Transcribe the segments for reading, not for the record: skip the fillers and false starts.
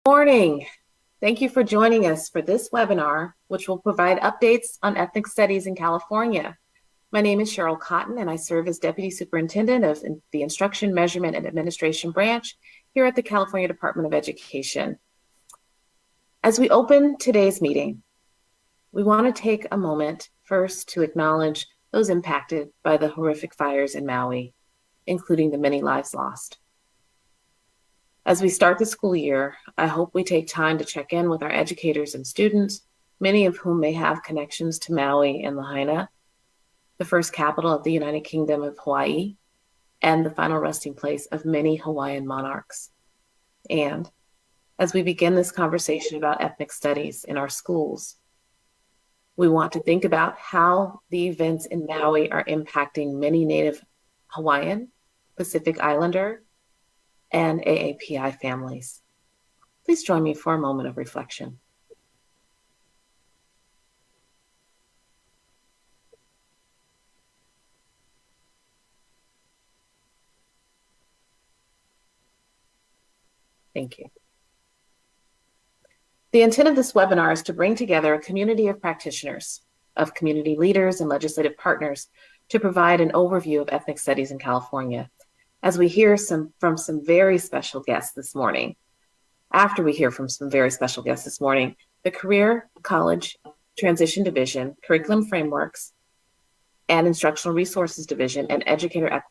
Morning. Thank you for joining us for this webinar, which will provide updates on ethnic studies in California. My name is Cheryl Cotton, and I serve as Deputy Superintendent of the Instruction, Measurement, and Administration Branch here at the California Department of Education. As we open today's meeting, we want to take a moment first to acknowledge those impacted by the horrific fires in Maui, including the many lives lost. As we start the school year, I hope we take time to check in with our educators and students, many of whom may have connections to Maui and Lahaina, the first capital of the United Kingdom of Hawaii, and the final resting place of many Hawaiian monarchs. And as we begin this conversation about ethnic studies in our schools, we want to think about how the events in Maui are impacting many Native Hawaiian, Pacific Islander, and AAPI families. Please join me for a moment of reflection. Thank you. The intent of this webinar is to bring together a community of practitioners, of community leaders and legislative partners to provide an overview of ethnic studies in California, as we hear from some very special guests this morning. After we hear from some very special guests this morning, the Career College Transition Division, Curriculum Frameworks, and Instructional Resources Division, and Educator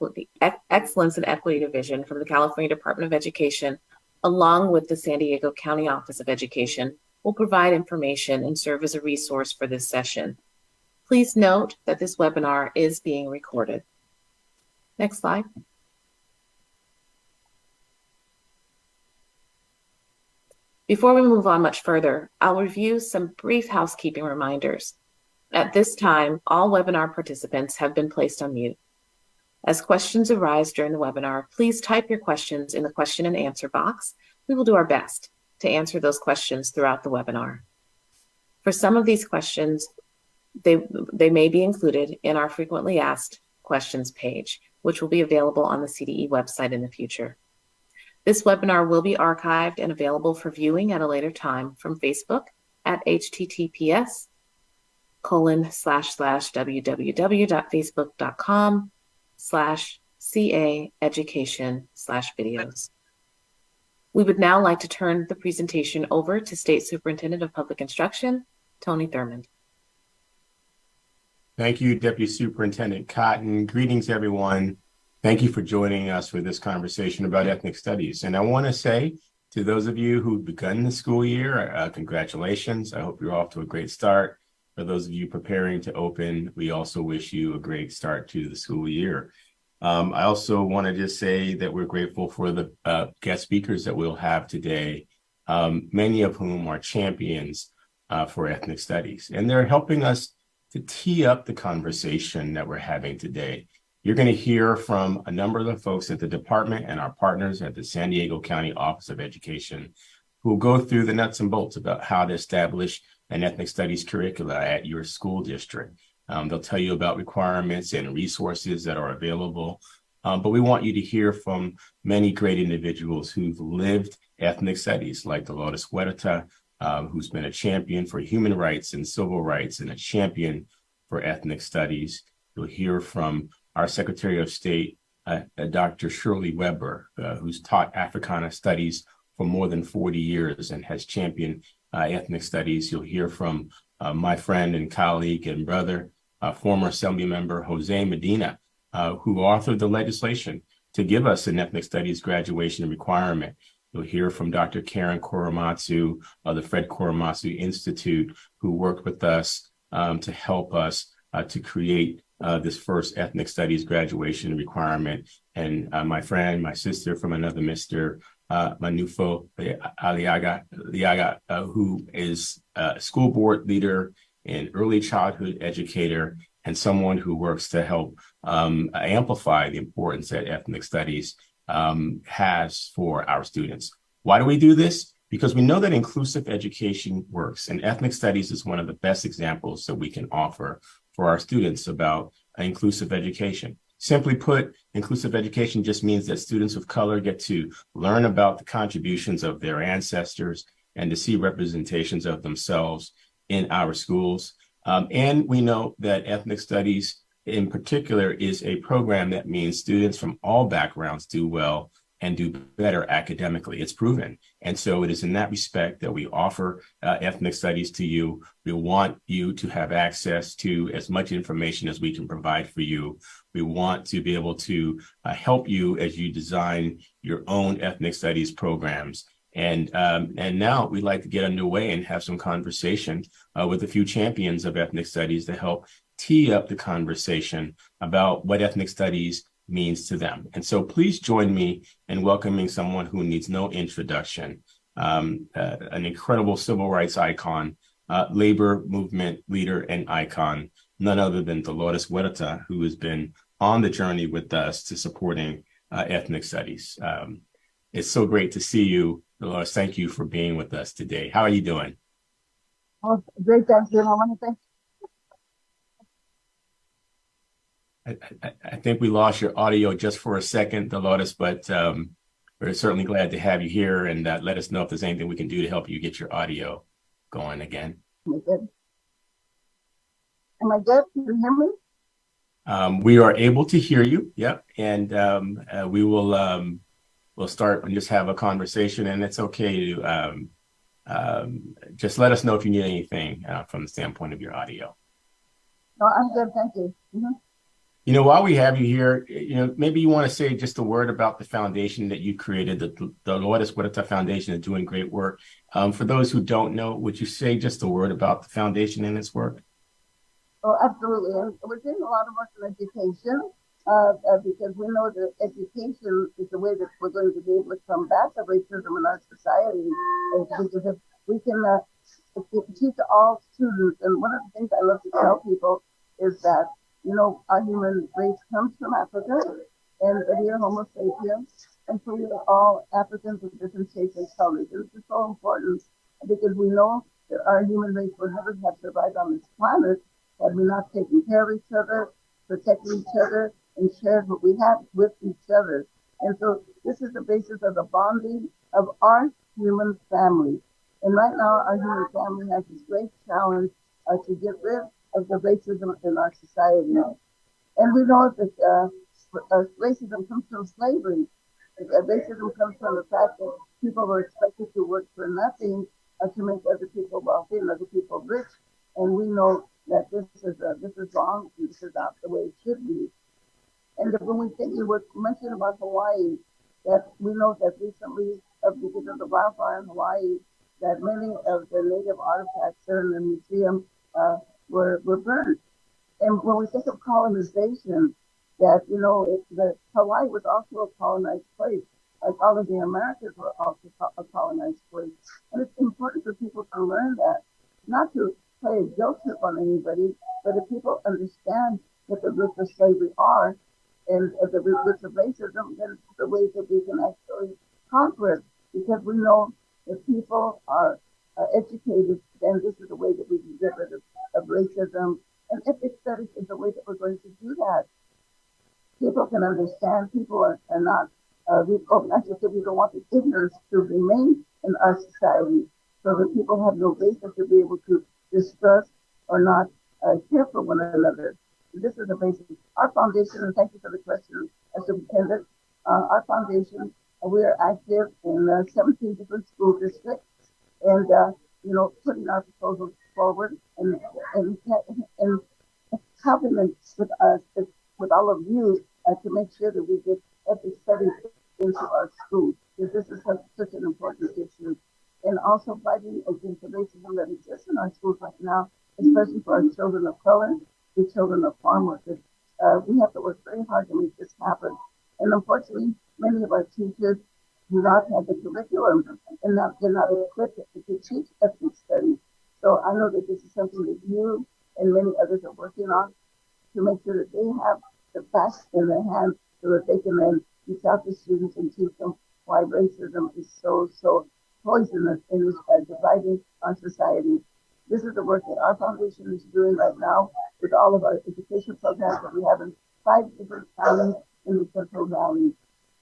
Excellence and Equity Division from the California Department of Education, along with the San Diego County Office of Education, will provide information and serve as a resource for this session. Please note that this webinar is being recorded. Next slide. Before we move on much further, I'll review some brief housekeeping reminders. At this time, all webinar participants have been placed on mute. As questions arise during the webinar, please type your questions in the question and answer box. We will do our best to answer those questions throughout the webinar. For some of these questions, they may be included in our frequently asked questions page, which will be available on the CDE website in the future. This webinar will be archived and available for viewing at a later time from Facebook at https://www.facebook.com/CA education/videos. We would now like to turn the presentation over to State Superintendent of Public Instruction, Tony Thurmond. Thank you, Deputy Superintendent Cotton. Greetings, everyone. Thank you for joining us for this conversation about ethnic studies. And I want to say to those of you who've begun the school year, congratulations. I hope you're off to a great start. For those of you preparing to open, we also wish you a great start to the school year. I also want to just say that we're grateful for the guest speakers that we'll have today, many of whom are champions for ethnic studies. And they're helping us to tee up the conversation that we're having today. You're going to hear from a number of the folks at the department and our partners at the San Diego County Office of Education who will go through the nuts and bolts about how to establish an ethnic studies curricula at your school district. They'll tell you about requirements and resources that are available. But we want you to hear from many great individuals who've lived ethnic studies, like Dolores Huerta, who's been a champion for human rights and civil rights and a champion for ethnic studies. You'll hear from our Secretary of State, Dr. Shirley Weber, who's taught Africana studies for more than 40 years and has championed ethnic studies. You'll hear from my friend and colleague and brother, former Assembly member Jose Medina, who authored the legislation to give us an ethnic studies graduation requirement. You'll hear from Dr. Karen Korematsu of the Fred Korematsu Institute, who worked with us to help us to create this first ethnic studies graduation requirement. And my friend, my sister from another Mr. Manufo Aliaga, who is a school board leader and early childhood educator, and someone who works to help amplify the importance that ethnic studies has for our students. Why do we do this? Because we know that inclusive education works, and ethnic studies is one of the best examples that we can offer for our students about inclusive education. Simply put, inclusive education just means that students of color get to learn about the contributions of their ancestors and to see representations of themselves in our schools. And we know that ethnic studies in particular is a program that means students from all backgrounds do well and do better academically. It's proven. And so it is in that respect that we offer ethnic studies to you. We want you to have access to as much information as we can provide for you. We want to be able to help you as you design your own ethnic studies programs. And now we'd like to get underway and have some conversation with a few champions of ethnic studies to help tee up the conversation about what ethnic studies means to them. And so please join me in welcoming someone who needs no introduction, an incredible civil rights icon, labor movement leader and icon, none other than Dolores Huerta, who has been on the journey with us to supporting ethnic studies. It's so great to see you, Dolores. Thank you for being with us today. How are you doing? Oh, great, thank you. I want to thank I think we lost your audio just for a second, Dolores, but we're certainly glad to have you here, and let us know if there's anything we can do to help you get your audio going again. Am I good? Can you hear me? We are able to hear you. Yep. And we will we'll start and just have a conversation, and it's okay to just let us know if you need anything from the standpoint of your audio. No, I'm good. Thank you. Mm-hmm. You know, while we have you here, you know, maybe you want to say just a word about the foundation that you created, the Dolores Huerta Foundation is doing great work. For those who don't know, would you say just a word about the foundation and its work? Oh, absolutely. And we're doing a lot of work in education because we know that education is the way that we're going to be able to combat the racism in our society. And because if we can teach all students, and one of the things I love to tell people is that, you know, our human race comes from Africa, and we are Homo sapiens, and so we are all Africans of different shapes and colors. And it's so important because we know that our human race would never have survived on this planet had we not taken care of each other, protected each other, and shared what we have with each other. And so this is the basis of the bonding of our human family. And right now, our human family has this great challenge to get rid of the racism in our society. And we know that racism comes from slavery. Racism comes from the fact that people were expected to work for nothing to make other people wealthy and other people rich. And we know that this is wrong, and this is not the way it should be. And when we think you were mentioned about Hawaii, that we know that recently, because of the wildfire in Hawaii, that many of the native artifacts there in the museum were burned. And when we think of colonization, that, you know, that Hawaii was also a colonized place, like all of the Americas were also a colonized place. And it's important for people to learn that, not to play a guilt trip on anybody, but if people understand what the roots of slavery are and the roots of racism, then the ways that we can actually conquer it, because we know if people are educated, then this is the way that we can get rid of racism. And ethnic studies is the way that we're going to do that. People can understand, people are not, we don't want the ignorance to remain in our society, so that people have no basis to be able to distrust or not care for one another. This is the basis. Our foundation, and thank you for the question, Superintendent, our foundation, we are active in 17 different school districts, and you know, putting our proposals forward and helping them with us, with all of you, to make sure that we get ethnic studies into our schools, because this is such an important issue. And also fighting against the racism that exists in our schools right now, especially for our children of color, the children of farm workers. We have to work very hard to make this happen. And unfortunately, many of our teachers do not have the curriculum and they're not equipped to teach ethnic studies. So I know that this is something that you and many others are working on to make sure that they have the facts in their hands so that they can then reach out to students and teach them why racism is so poisonous and is dividing our society. This is the work that our foundation is doing right now with all of our education programs that we have in 5 different counties in the Central Valley.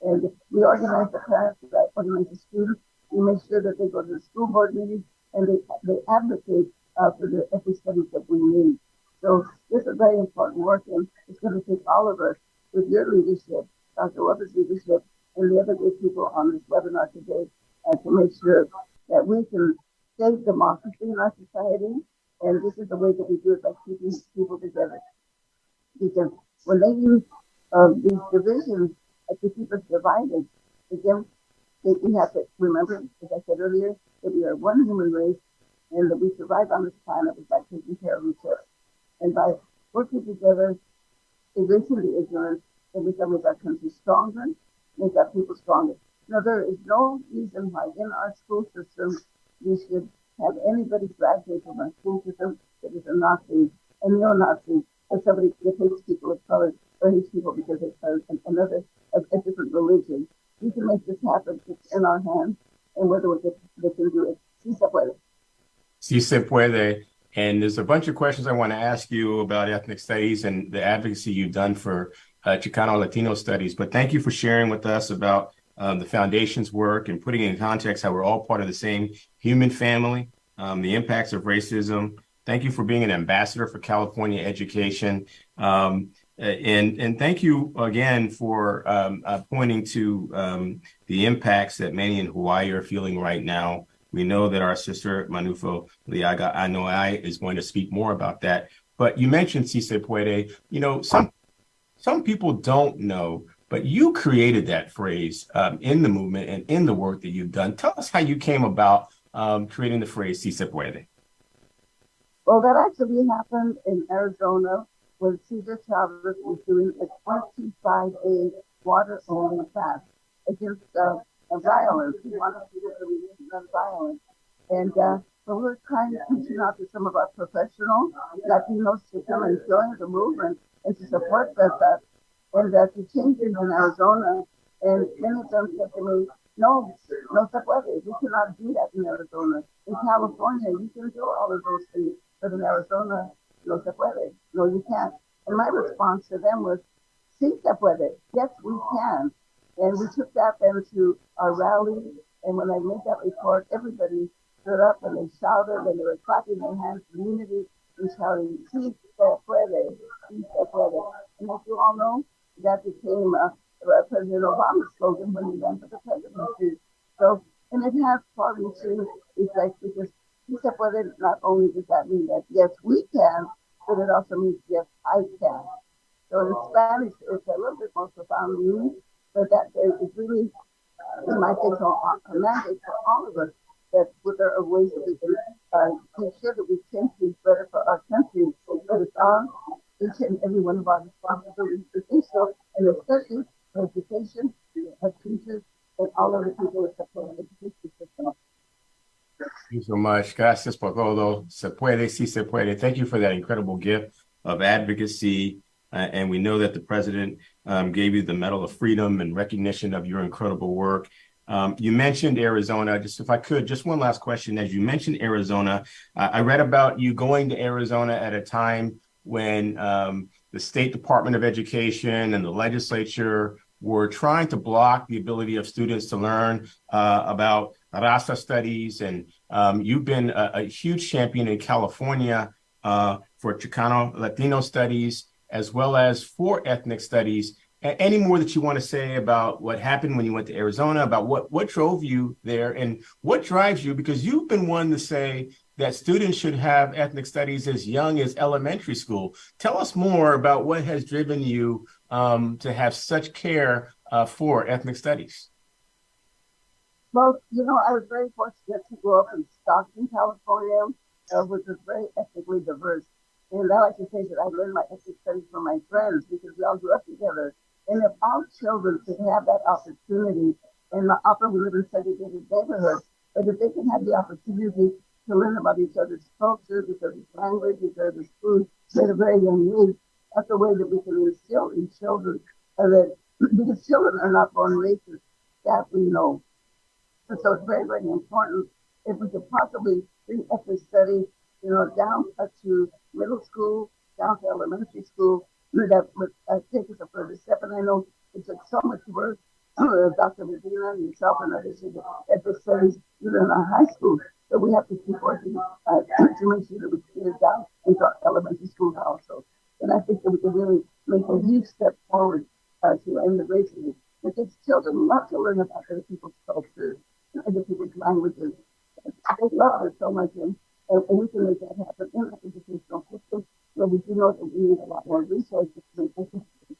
And we organize the parents, we organize the students, we make sure that they go to the school board meetings, and they advocate for the ethnic studies that we need. So this is very important work, and it's going to take all of us with your leadership, Dr. Weber's leadership, and the other great people on this webinar today to make sure that we can save democracy in our society. And this is the way that we do it, by keeping people together. Because when they use these divisions to keep us divided, again, we have to remember, as I said earlier, that we are one human race and that we survive on this planet by taking care of each other. And by working together, erasing the ignorance, and we can make our country stronger, make our people stronger. Now, there is no reason why in our school system we should have anybody graduate from our school system that is a Nazi, a neo-Nazi, or somebody that hates people of color or hates people because they are a different religion. We can make this happen. It's in our hands, and whether they can do it. Sí se puede. Sí se puede. And there's a bunch of questions I want to ask you about ethnic studies and the advocacy you've done for Chicano Latino studies. But thank you for sharing with us about the foundation's work and putting in context how we're all part of the same human family, the impacts of racism. Thank you for being an ambassador for California education. And thank you again for pointing to the impacts that many in Hawaii are feeling right now. We know that our sister Manufo Liaga Anoa'i is going to speak more about that. But you mentioned Si Se Puede. You know, some people don't know, but you created that phrase in the movement and in the work that you've done. Tell us how you came about creating the phrase Si Se Puede. Well, that actually happened in Arizona when Cesar Chavez was doing a 25-day water-only fast against violence. He wanted people to remain nonviolent. And so we were trying to reach out to some of our professional Latinos to come and join the movement and to support that. And to change things in Arizona. And many of them said to me, no se puede. We cannot do that in Arizona. In California, you can do all of those things. But in Arizona, no se puede. No, you can't. And my response to them was, sí se puede. Yes, we can. And we took that then to our rally. And when I made that report, everybody stood up and they shouted and they were clapping their hands in unity and shouting, sí se puede, sí se puede. And as you all know, that became President Obama's slogan when he ran for the presidency. So, and it has far reaching effects because sí se puede, not only does that mean that yes, we can, but it also means yes, I can. So in Spanish, it's a little bit more profound meaning, but that is really, in my case, a mandate for all of us that there are ways that we can make sure that we change things better for our country, but it's on each and every one of our responsibilities to do so, and especially for education, our teachers, and all of the people that support the education system. Thank you so much. Gracias por todo. Se puede, sí se puede. Thank you for that incredible gift of advocacy. And we know that the president gave you the Medal of Freedom and recognition of your incredible work. You mentioned Arizona. Just if I could, just one last question. As you mentioned Arizona, I read about you going to Arizona at a time when the State Department of Education and the legislature were trying to block the ability of students to learn about Raza studies. And you've been a huge champion in California for Chicano Latino studies, as well as for ethnic studies. Any more that you want to say about what happened when you went to Arizona, about what drove you there and what drives you? Because you've been one to say that students should have ethnic studies as young as elementary school. Tell us more about what has driven you to have such care for ethnic studies. Well, you know, I was very fortunate to grow up in Stockton, California, which is very ethnically diverse. And I like to say that I learned my ethnic studies from my friends because we all grew up together. And if all children could have that opportunity, and often we live in segregated neighborhoods, but if they can have the opportunity to learn about each other's culture, each other's language, each other's food at a very young age, that's a way that we can instill in children that because children are not born racist, that we know. And so it's very, very important if we could possibly bring ethnic studies, you know, down to middle school, down to elementary school, that would take us a further step. And I know it took so much work, Dr. Medina and yourself and others at the studies even in our high school, that we have to keep working to make sure that we get it down into our elementary schools also. And I think that we can really make a huge step forward to immigration, because children love to learn about other people's culture and other people's languages. They love it so much, and we can make that happen in the educational system. So we do know that we need a lot more resources to make this happen.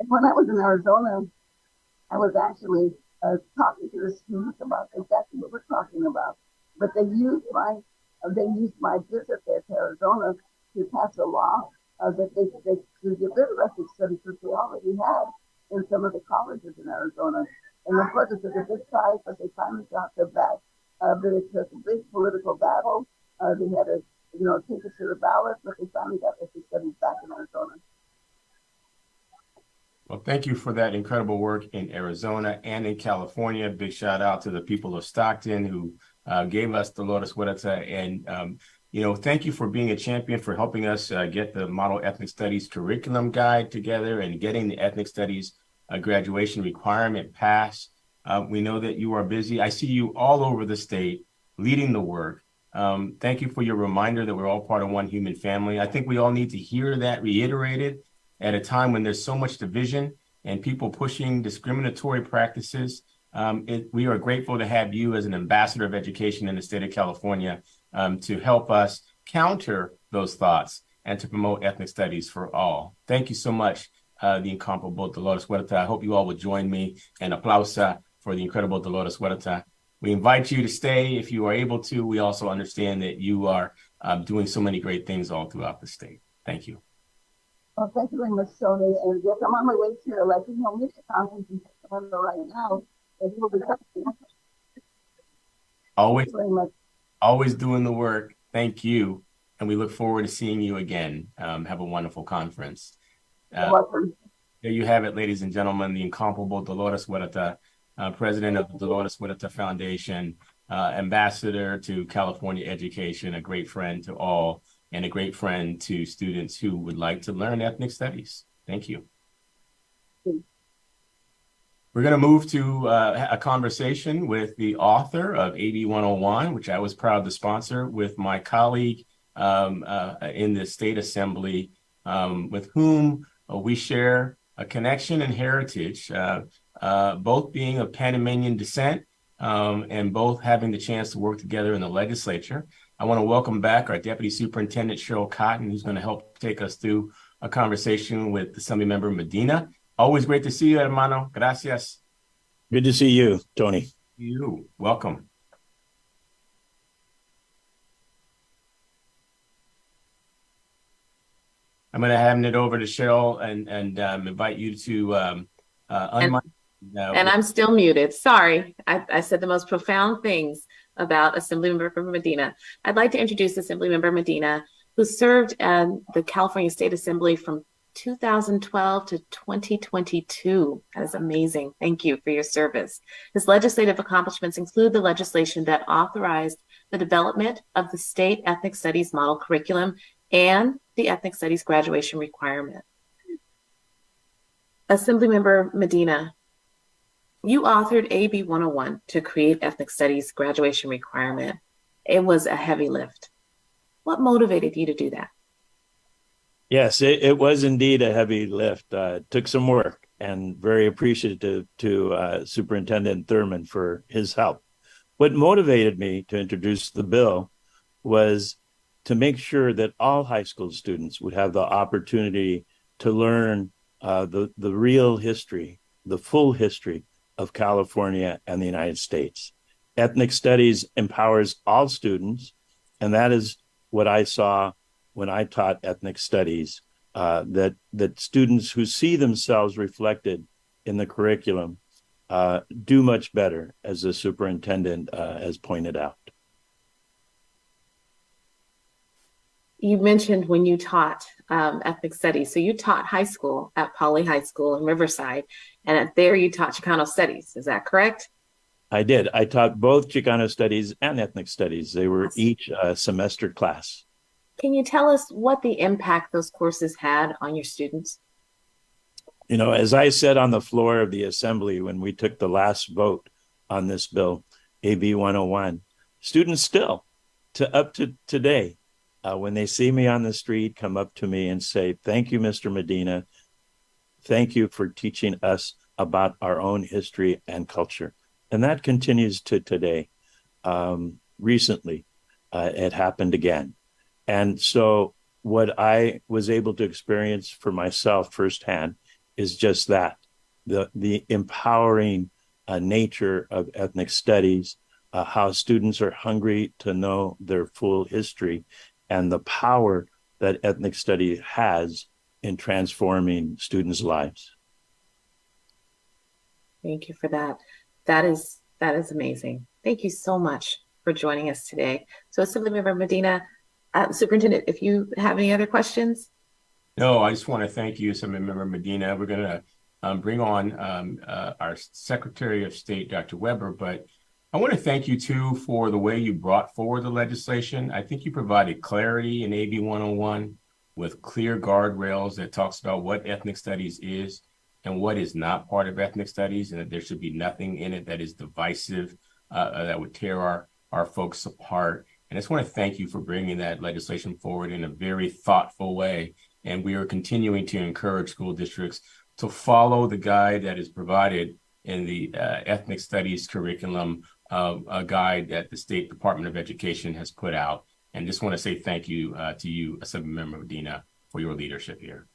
And when I was in Arizona, I was actually talking to the students about exactly what we're talking about. But they used my visit there to Arizona to pass a law that they to get rid of ethnic studies, which they already had in some of the colleges in Arizona. And of course, it took a big fight, but they finally got their back. But it took a big political battle. They had to, take it to the ballot, but they finally got ethnic studies back in Arizona. Well, thank you for that incredible work in Arizona and in California. Big shout out to the people of Stockton who gave us Dolores Huerta. And, thank you for being a champion, for helping us get the Model Ethnic Studies curriculum guide together and getting the Ethnic Studies graduation requirement passed. We know that you are busy. I see you all over the state leading the work. Thank you for your reminder that we're all part of one human family. I think we all need to hear that reiterated at a time when there's so much division and people pushing discriminatory practices. We are grateful to have you as an ambassador of education in the state of California to help us counter those thoughts and to promote ethnic studies for all. Thank you so much, the incomparable Dolores Huerta. I hope you all will join me in aplausa for the incredible Dolores Huerta. We invite you to stay if you are able to. We also understand that you are doing so many great things all throughout the state. Thank you. Well, thank you very much, Tony. And yes, I'm on my way to a Latino Media Conference in Orlando right now. And you will be coming. Always doing the work. Thank you. And we look forward to seeing you again. Have a wonderful conference. You're welcome. There you have it, ladies and gentlemen, the incomparable Dolores Huerta, president of the Dolores Huerta Foundation, ambassador to California education, a great friend to all, and a great friend to students who would like to learn ethnic studies. Thank you. We're going to move to a conversation with the author of AB 101, which I was proud to sponsor with my colleague in the State Assembly, with whom we share a connection and heritage, both being of Panamanian descent and both having the chance to work together in the legislature. I want to welcome back our Deputy Superintendent, Cheryl Cotton, who's going to help take us through a conversation with Assemblymember Medina. Always great to see you, hermano. Gracias. Good to see you, Tony. You. Welcome. I'm going to hand it over to Cheryl and invite you to unmic. And I'm still muted. Sorry. I said the most profound things about Assemblymember Medina. I'd like to introduce Assemblymember Medina, who served in the California State Assembly from 2012 to 2022. That is amazing. Thank you for your service. His legislative accomplishments include the legislation that authorized the development of the state ethnic studies model curriculum and the ethnic studies graduation requirement. Assemblymember Medina, you authored AB 101 to create ethnic studies graduation requirement. It was a heavy lift. What motivated you to do that? Yes, it was indeed a heavy lift. It took some work, and very appreciative to Superintendent Thurman for his help. What motivated me to introduce the bill was to make sure that all high school students would have the opportunity to learn the real history, the full history of California and the United States. Ethnic studies empowers all students, and that is what I saw when I taught ethnic studies, that students who see themselves reflected in the curriculum do much better, as the superintendent has pointed out. You mentioned when you taught ethnic studies. So you taught high school at Pauley High School in Riverside, and there you taught Chicano studies. Is that correct? I did. I taught both Chicano studies and ethnic studies. They were each a semester class. Can you tell us what the impact those courses had on your students? You know, as I said on the floor of the assembly when we took the last vote on this bill, AB 101, students still, to up to today, when they see me on the street, come up to me and say, "Thank you, Mr. Medina. Thank you for teaching us about our own history and culture." And that continues to today. Recently, it happened again. And so what I was able to experience for myself firsthand is just that, the empowering nature of ethnic studies, how students are hungry to know their full history, and the power that ethnic study has in transforming students' lives. Thank you for that. That is amazing. Thank you so much for joining us today. So, Assemblymember Medina, Superintendent, if you have any other questions. No, I just want to thank you, Assemblymember Medina. We're going to bring on our Secretary of State, Dr. Weber, but I want to thank you too for the way you brought forward the legislation. I think you provided clarity in AB 101 with clear guardrails that talks about what ethnic studies is and what is not part of ethnic studies, and that there should be nothing in it that is divisive, that would tear our folks apart. And I just want to thank you for bringing that legislation forward in a very thoughtful way. And we are continuing to encourage school districts to follow the guide that is provided in the ethnic studies curriculum, a guide that the State Department of Education has put out. And just want to say thank you to you, Assemblymember Medina, for your leadership here.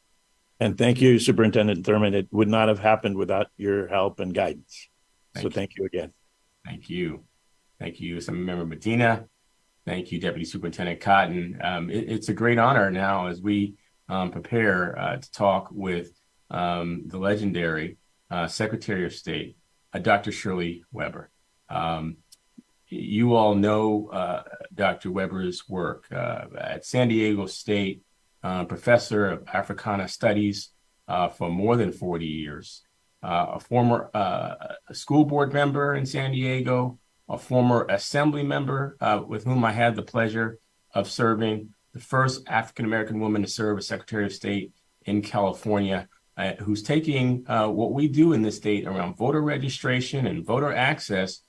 And thank you, Superintendent Thurman. It would not have happened without your help and guidance. Thank you again. Thank you. Thank you, Assemblymember Medina. Thank you, Deputy Superintendent Cotton. It's a great honor now as we prepare to talk with the legendary Secretary of State, Dr. Shirley Weber. You all know Dr. Weber's work at San Diego State, professor of Africana Studies for more than 40 years, a former school board member in San Diego, a former assembly member with whom I had the pleasure of serving, the first African-American woman to serve as Secretary of State in California, who's taking what we do in this state around voter registration and voter access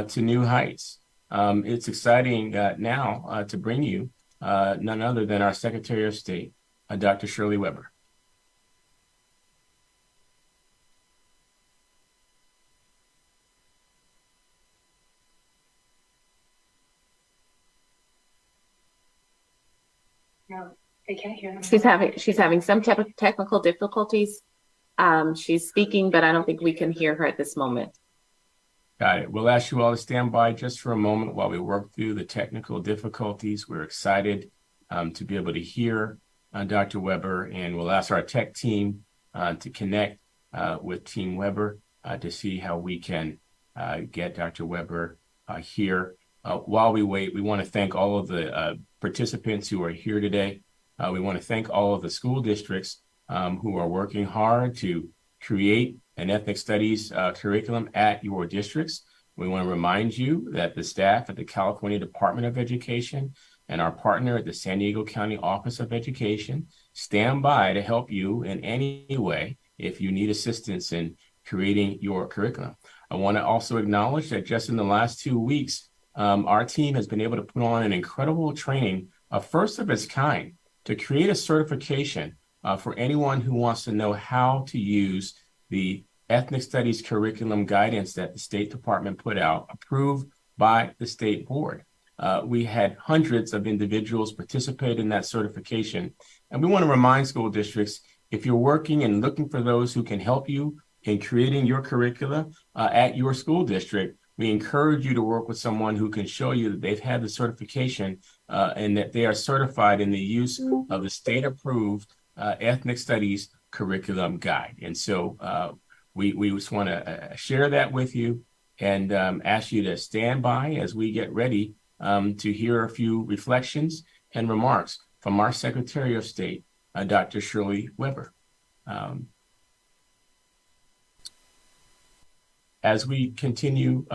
to new heights. It's exciting now to bring you none other than our Secretary of State, Dr. Shirley Weber. No, they can't hear him. She's having some technical difficulties. She's speaking, but I don't think we can hear her at this moment. Got it. We'll ask you all to stand by just for a moment while we work through the technical difficulties. We're excited to be able to hear Dr. Weber, and we'll ask our tech team to connect with Team Weber to see how we can get Dr. Weber here. While we wait, we want to thank all of the participants who are here today. We want to thank all of the school districts who are working hard to create an ethnic studies curriculum at your districts. We want to remind you that the staff at the California Department of Education and our partner at the San Diego County Office of Education stand by to help you in any way if you need assistance in creating your curriculum. I want to also acknowledge that just in the last 2 weeks, our team has been able to put on an incredible training, a first of its kind, to create a certification for anyone who wants to know how to use the ethnic studies curriculum guidance that the State Department put out, approved by the state board. We had hundreds of individuals participate in that certification. And we want to remind school districts, if you're working and looking for those who can help you in creating your curricula at your school district, we encourage you to work with someone who can show you that they've had the certification and that they are certified in the use of the state-approved ethnic studies curriculum guide. And so we just want to share that with you and ask you to stand by as we get ready to hear a few reflections and remarks from our Secretary of State, Dr. Shirley Weber. As we continue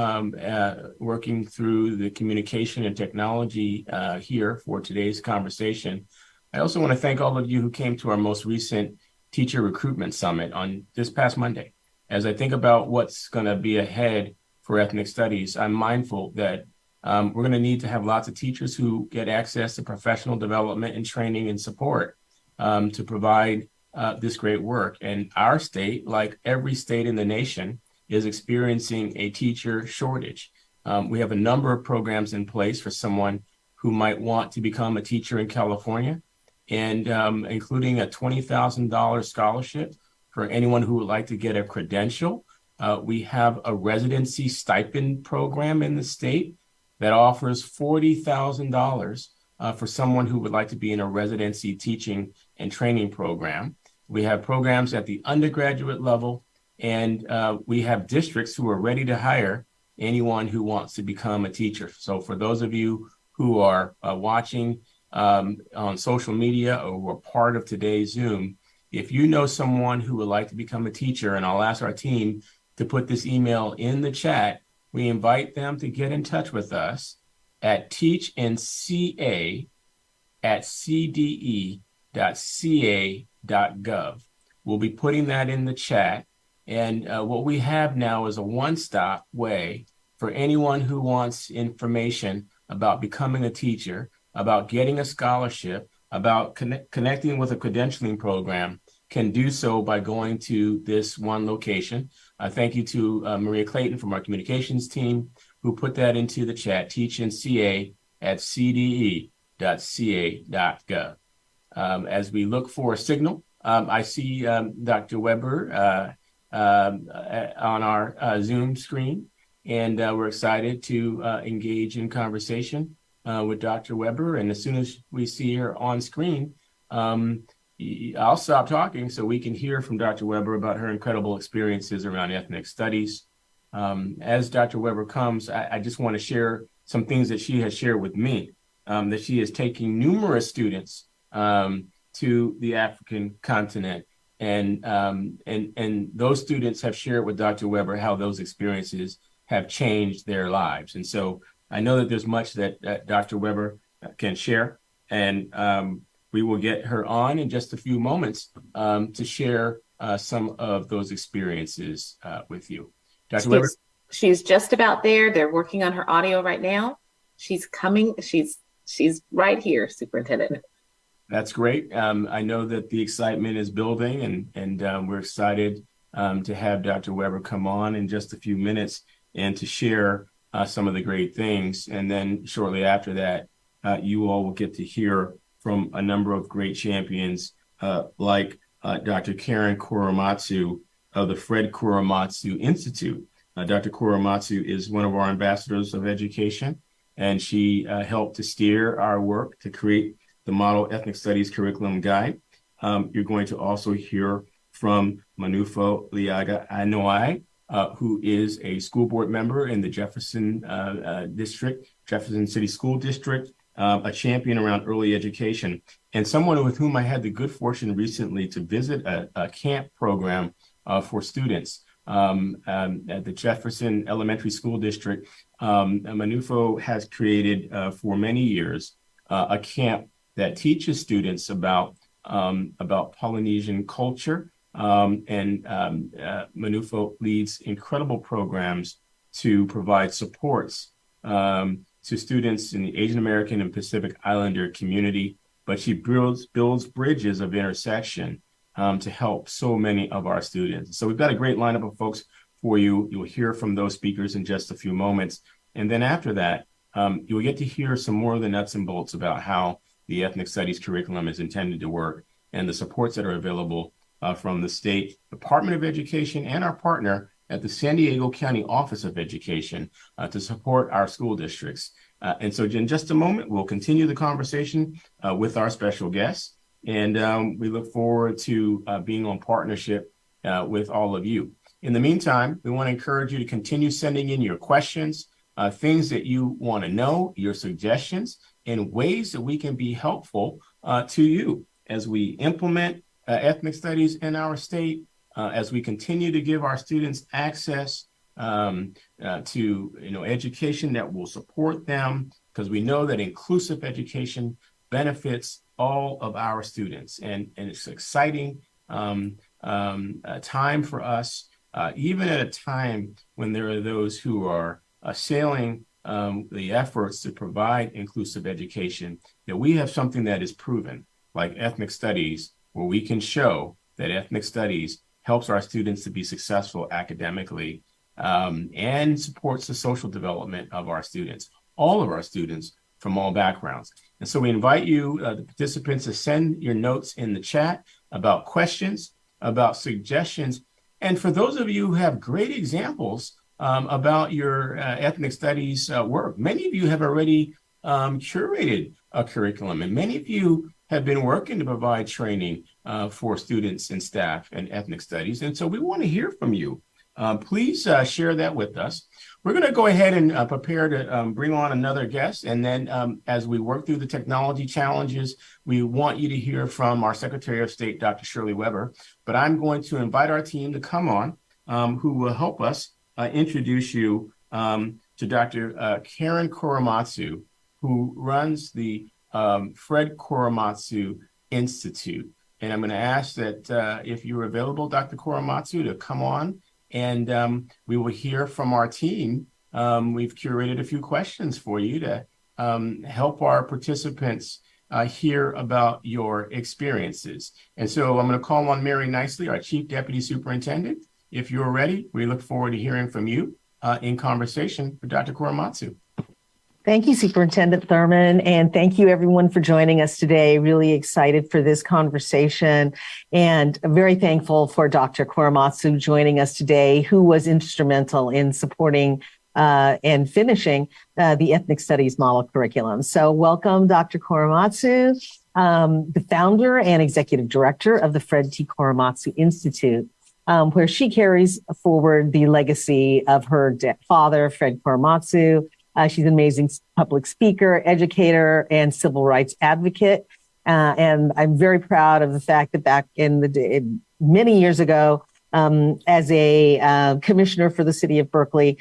working through the communication and technology here for today's conversation, I also want to thank all of you who came to our most recent Teacher Recruitment Summit on this past Monday. As I think about what's going to be ahead for ethnic studies, I'm mindful that we're going to need to have lots of teachers who get access to professional development and training and support to provide this great work. And our state, like every state in the nation, is experiencing a teacher shortage. We have a number of programs in place for someone who might want to become a teacher in California, and including a $20,000 scholarship for anyone who would like to get a credential. We have a residency stipend program in the state that offers $40,000 for someone who would like to be in a residency teaching and training program. We have programs at the undergraduate level, and we have districts who are ready to hire anyone who wants to become a teacher. So for those of you who are watching on social media or who are part of today's Zoom, if you know someone who would like to become a teacher, and I'll ask our team to put this email in the chat, we invite them to get in touch with us at teachnca@cde.ca.gov. We'll be putting that in the chat. And what we have now is a one-stop way for anyone who wants information about becoming a teacher, about getting a scholarship, about connecting with a credentialing program, can do so by going to this one location. Thank you to Maria Clayton from our communications team who put that into the chat, teachnca@cde.ca.gov. As we look for a signal, I see Dr. Weber on our Zoom screen, and we're excited to engage in conversation with Dr. Weber. And as soon as we see her on screen, I'll stop talking so we can hear from Dr. Weber about her incredible experiences around ethnic studies. As Dr. Weber comes, I just want to share some things that she has shared with me, that she is taking numerous students to the African continent. And those students have shared with Dr. Weber how those experiences have changed their lives. And so I know that there's much that Dr. Weber can share, and we will get her on in just a few moments to share some of those experiences with you. Dr. Weber? She's just about there. They're working on her audio right now. She's coming. She's right here, Superintendent. That's great. I know that the excitement is building, and we're excited to have Dr. Weber come on in just a few minutes and to share some of the great things. And then shortly after that, you all will get to hear from a number of great champions like Dr. Karen Korematsu of the Fred Korematsu Institute. Dr. Korematsu is one of our ambassadors of education, and she helped to steer our work to create the Model Ethnic Studies Curriculum Guide. You're going to also hear from Manufo Liaga Anoa'i, who is a school board member in the Jefferson City School District, a champion around early education, and someone with whom I had the good fortune recently to visit a camp program for students at the Jefferson Elementary School District. Manufo has created for many years a camp that teaches students about Polynesian culture, and Manufo leads incredible programs to provide supports to students in the Asian American and Pacific Islander community, but she builds bridges of intersection to help so many of our students. So we've got a great lineup of folks for you. You'll hear from those speakers in just a few moments. And then after that, you'll get to hear some more of the nuts and bolts about how the ethnic studies curriculum is intended to work and the supports that are available from the State Department of Education and our partner at the San Diego County Office of Education to support our school districts. And so in just a moment, we'll continue the conversation with our special guests. And we look forward to being on partnership with all of you. In the meantime, we want to encourage you to continue sending in your questions, things that you want to know, your suggestions, and ways that we can be helpful to you as we implement ethnic studies in our state, as we continue to give our students access to education that will support them, because we know that inclusive education benefits all of our students. And it's exciting time for us, even at a time when there are those who are assailing the efforts to provide inclusive education, that we have something that is proven, like ethnic studies, where we can show that ethnic studies helps our students to be successful academically and supports the social development of our students, all of our students from all backgrounds. And so we invite you, the participants, to send your notes in the chat about questions, about suggestions. And for those of you who have great examples about your ethnic studies work, many of you have already curated a curriculum, and many of you have been working to provide training for students and staff in ethnic studies. And so we want to hear from you. Please share that with us. We're going to go ahead and prepare to bring on another guest. And then as we work through the technology challenges, we want you to hear from our Secretary of State, Dr. Shirley Weber. But I'm going to invite our team to come on, who will help us introduce you to Dr. Karen Korematsu, who runs the Fred Korematsu Institute. And I'm going to ask that if you're available, Dr. Korematsu, to come on, and we will hear from our team. We've curated a few questions for you to help our participants hear about your experiences. And so I'm going to call on Mary Nicely, our Chief Deputy Superintendent. If you're ready, we look forward to hearing from you in conversation with Dr. Korematsu. Thank you, Superintendent Thurman, and thank you everyone for joining us today. Really excited for this conversation, and very thankful for Dr. Korematsu joining us today, who was instrumental in supporting and finishing the Ethnic Studies model curriculum. So welcome, Dr. Korematsu, the founder and executive director of the Fred T. Korematsu Institute, where she carries forward the legacy of her father, Fred Korematsu. She's an amazing public speaker, educator, and civil rights advocate. And I'm very proud of the fact that back in the day, many years ago, as a commissioner for the city of Berkeley,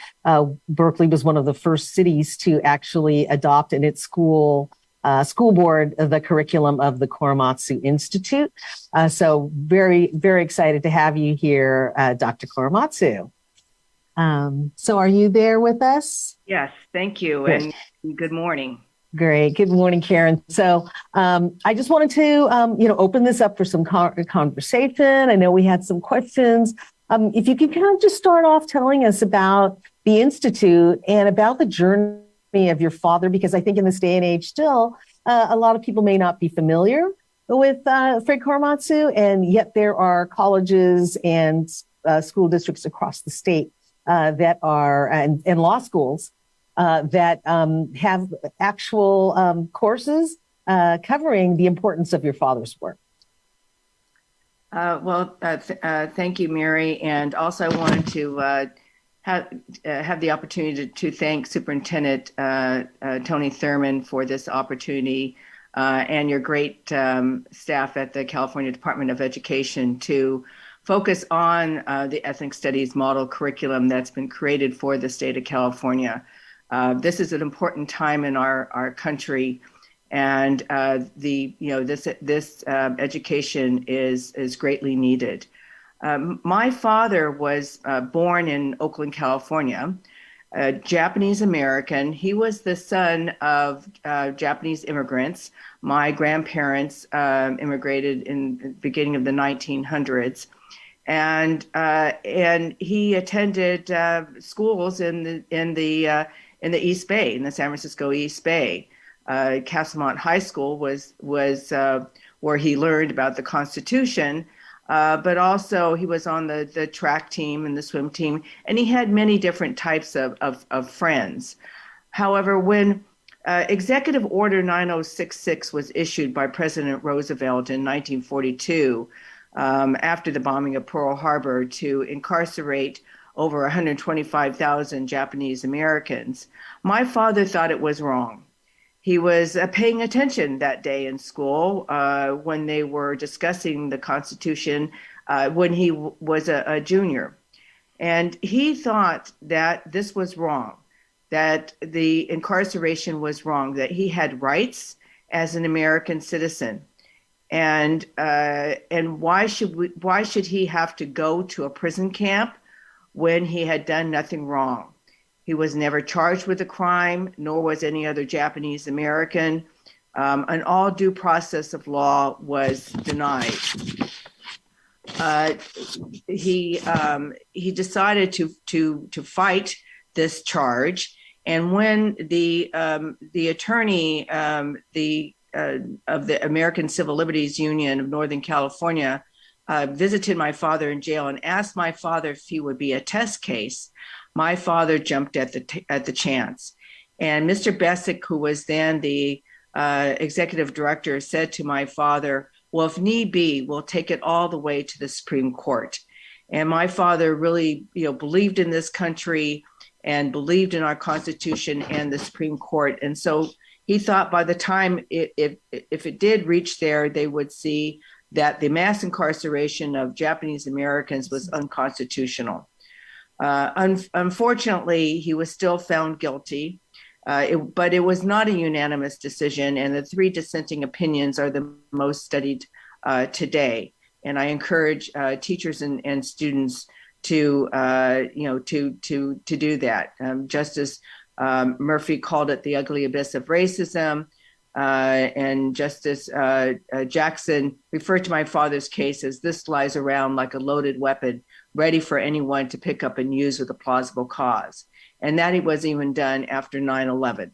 Berkeley was one of the first cities to actually adopt in its school board the curriculum of the Korematsu Institute. So very, very excited to have you here, Dr. Korematsu. So are you there with us? Yes, thank you. Good. And good morning. Great. Good morning, Karen. So I just wanted to, open this up for some conversation. I know we had some questions. If you could kind of just start off telling us about the Institute and about the journey of your father, because I think in this day and age still, a lot of people may not be familiar with Fred Korematsu, and yet there are colleges and school districts across the state that are, and law schools that have actual courses covering the importance of your father's work. Thank you, Mary. And also I wanted to have the opportunity to thank Superintendent Tony Thurman for this opportunity and your great staff at the California Department of Education to focus on the ethnic studies model curriculum that's been created for the state of California. This is an important time in our country, and this education is greatly needed. My father was born in Oakland, California, Japanese American. He was the son of Japanese immigrants. My grandparents immigrated in the beginning of the 1900s. And he attended schools in the East Bay, in the San Francisco East Bay. Castlemont High School was where he learned about the Constitution, but also he was on the track team and the swim team, and he had many different types of friends. However, when Executive Order 9066 was issued by President Roosevelt in 1942, after the bombing of Pearl Harbor, to incarcerate over 125,000 Japanese Americans, my father thought it was wrong. He was paying attention that day in school when they were discussing the Constitution when he was a junior. And he thought that this was wrong, that the incarceration was wrong, that he had rights as an American citizen. And why should he have to go to a prison camp when he had done nothing wrong? He was never charged with a crime, nor was any other Japanese American. And all due process of law was denied. He decided to fight this charge, and when the attorney of the American Civil Liberties Union of Northern California visited my father in jail and asked my father if he would be a test case, my father jumped at the chance. And Mr. Bessick, who was then the executive director, said to my father, well, if need be, we'll take it all the way to the Supreme Court. And my father really, believed in this country and believed in our Constitution and the Supreme Court. And so he thought by the time if it did reach there, they would see that the mass incarceration of Japanese Americans was unconstitutional. Unfortunately, he was still found guilty, but it was not a unanimous decision, and the 3 dissenting opinions are the most studied today. And I encourage teachers and students to do that. Justice Murphy called it the ugly abyss of racism, and Justice Jackson referred to my father's case as this lies around like a loaded weapon, ready for anyone to pick up and use with a plausible cause. And that it was even done after 9/11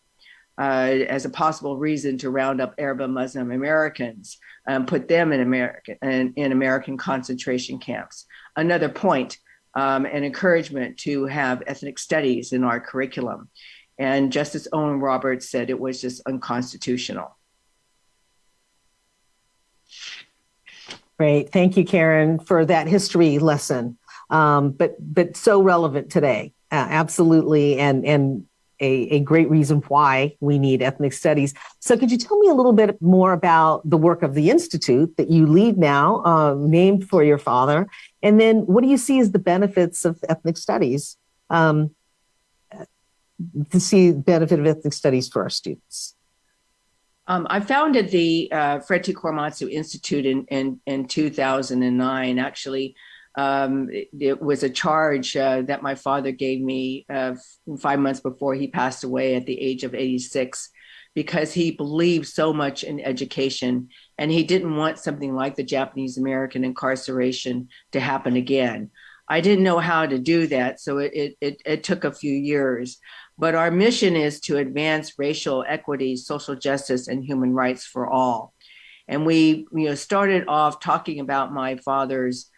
as a possible reason to round up Arab and Muslim Americans and put them in American concentration camps. Another point, an encouragement to have ethnic studies in our curriculum. And Justice Owen Roberts said it was just unconstitutional. Great. Thank you, Karen, for that history lesson. But so relevant today. Absolutely. And a great reason why we need ethnic studies. So could you tell me a little bit more about the work of the Institute that you lead now, named for your father? And then what do you see as the benefits of ethnic studies, to see the benefit of ethnic studies for our students? I founded the Fred T. Korematsu Institute in 2009. Actually, it was a charge that my father gave me 5 months before he passed away at the age of 86, because he believed so much in education, and he didn't want something like the Japanese American incarceration to happen again. I didn't know how to do that, so it took a few years. But our mission is to advance racial equity, social justice, and human rights for all. And we started off talking about my father's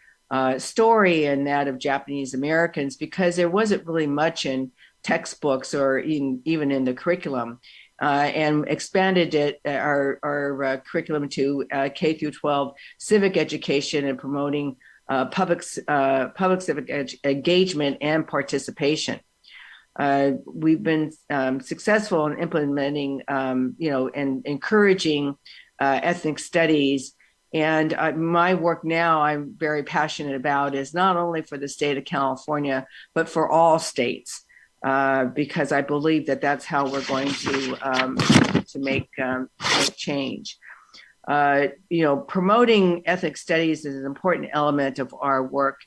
story and that of Japanese Americans, because there wasn't really much in textbooks or even in the curriculum, and expanded our curriculum to K through 12 civic education and promoting public civic engagement and participation. We've been successful in implementing, and encouraging ethnic studies. And my work now, I'm very passionate about, is not only for the state of California, but for all states, because I believe that that's how we're going to make change. Promoting ethnic studies is an important element of our work.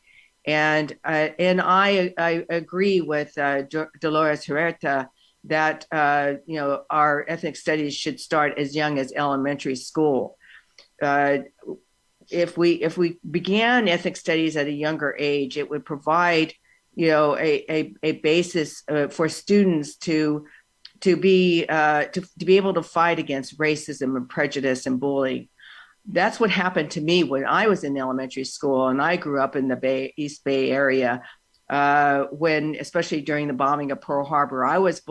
And I agree with Dolores Huerta that our ethnic studies should start as young as elementary school. If we began ethnic studies at a younger age, it would provide a basis for students to be able to fight against racism and prejudice and bullying. That's what happened to me when I was in elementary school, and I grew up in the East Bay area. When, especially during the bombing of Pearl Harbor, I was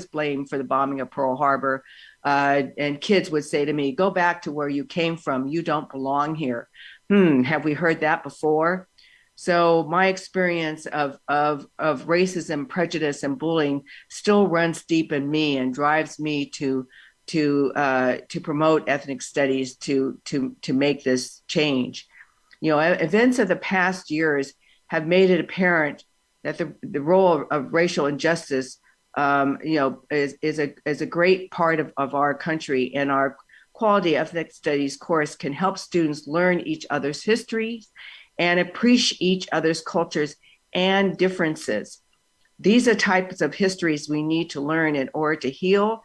blamed for the bombing of Pearl Harbor, and kids would say to me, "Go back to where you came from. You don't belong here." Have we heard that before? So my experience of racism, prejudice, and bullying still runs deep in me and drives me to promote ethnic studies to make this change. Events of the past years have made it apparent that the role of racial injustice, is a great part of our country, and our quality ethnic studies course can help students learn each other's histories and appreciate each other's cultures and differences. These are types of histories we need to learn in order to heal,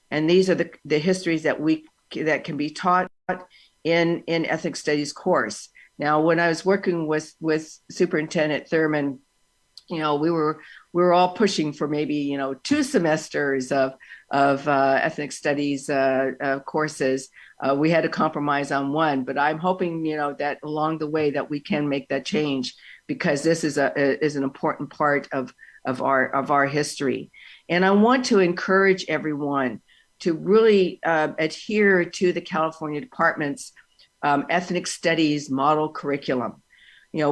and these are the histories that can be taught in ethnic studies course. Now, when I was working with Superintendent Thurman, we were all pushing for maybe 2 semesters of ethnic studies courses. We had to compromise on 1, but I'm hoping that along the way that we can make that change, because this is an important part of our history. And I want to encourage everyone to really adhere to the California Department's ethnic studies model curriculum.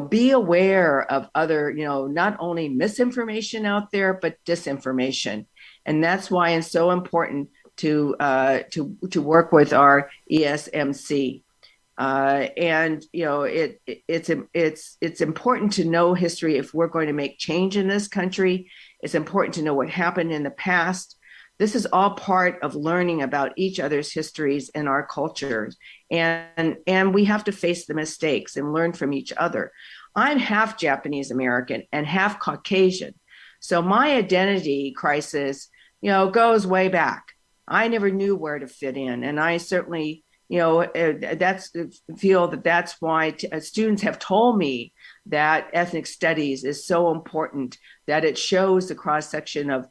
Be aware of other, not only misinformation out there, but disinformation. And that's why it's so important to work with our ESMC. It's important to know history if we're going to make change in this country. It's important to know what happened in the past. This is all part of learning about each other's histories and our cultures. And we have to face the mistakes and learn from each other. I'm half Japanese American and half Caucasian. So my identity crisis, goes way back. I never knew where to fit in. And I certainly, that's why students have told me that ethnic studies is so important, that it shows the cross section of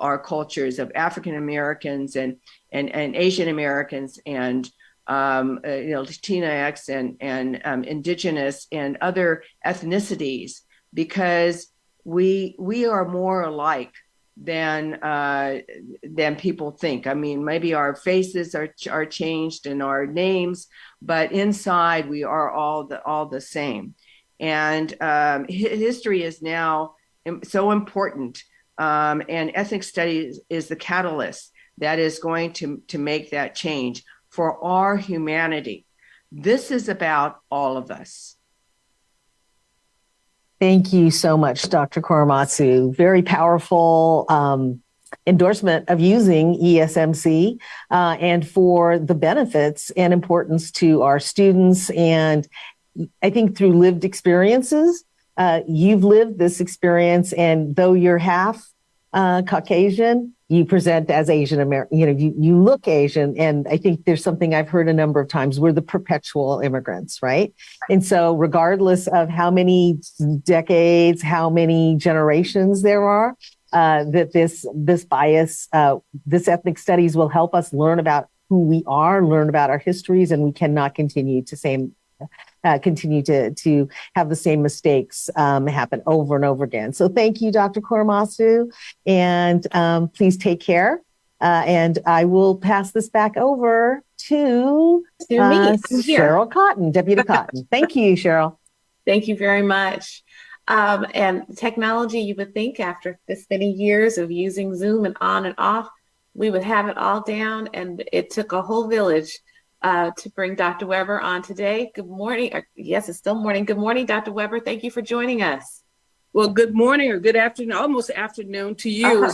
our cultures, of African Americans and Asian Americans and Latinx and indigenous and other ethnicities, because we are more alike than people think. I mean, maybe our faces are changed and our names, but inside we are all the same. And history is now so important. And ethnic studies is the catalyst that is going to make that change for our humanity. This is about all of us. Thank you so much, Dr. Korematsu. Very powerful endorsement of using ESMC and for the benefits and importance to our students. And I think through lived experiences, you've lived this experience, and though you're half Caucasian, you present as Asian American, you look Asian. And I think there's something I've heard a number of times, we're the perpetual immigrants, right? And so regardless of how many decades, how many generations there are, that this bias, this ethnic studies will help us learn about who we are, learn about our histories, and we cannot continue to have the same mistakes happen over and over again. So thank you, Dr. Korematsu, and please take care. And I will pass this back over to Cheryl Cotton, Deputy Cotton. Thank you, Cheryl. Thank you very much. And technology, you would think after this many years of using Zoom and on and off, we would have it all down, and it took a whole village to bring Dr. Weber on today. Good morning. Yes, it's still morning. Good morning, Dr. Weber. Thank you for joining us. Well, good morning or good afternoon, almost afternoon to you.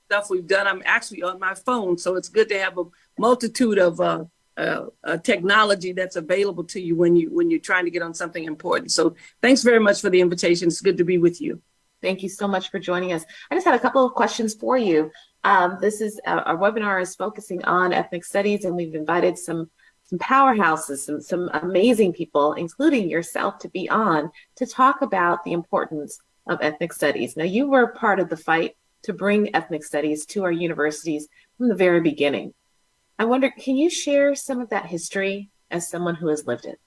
Stuff we've done. I'm actually on my phone, so it's good to have a multitude of technology that's available to you when you're trying to get on something important. So thanks very much for the invitation. It's good to be with you. Thank you so much for joining us. I just had a couple of questions for you. This is our webinar is focusing on ethnic studies, and we've invited some powerhouses, some amazing people, including yourself, to be on to talk about the importance of ethnic studies. Now, you were part of the fight to bring ethnic studies to our universities from the very beginning. I wonder, can you share some of that history as someone who has lived it?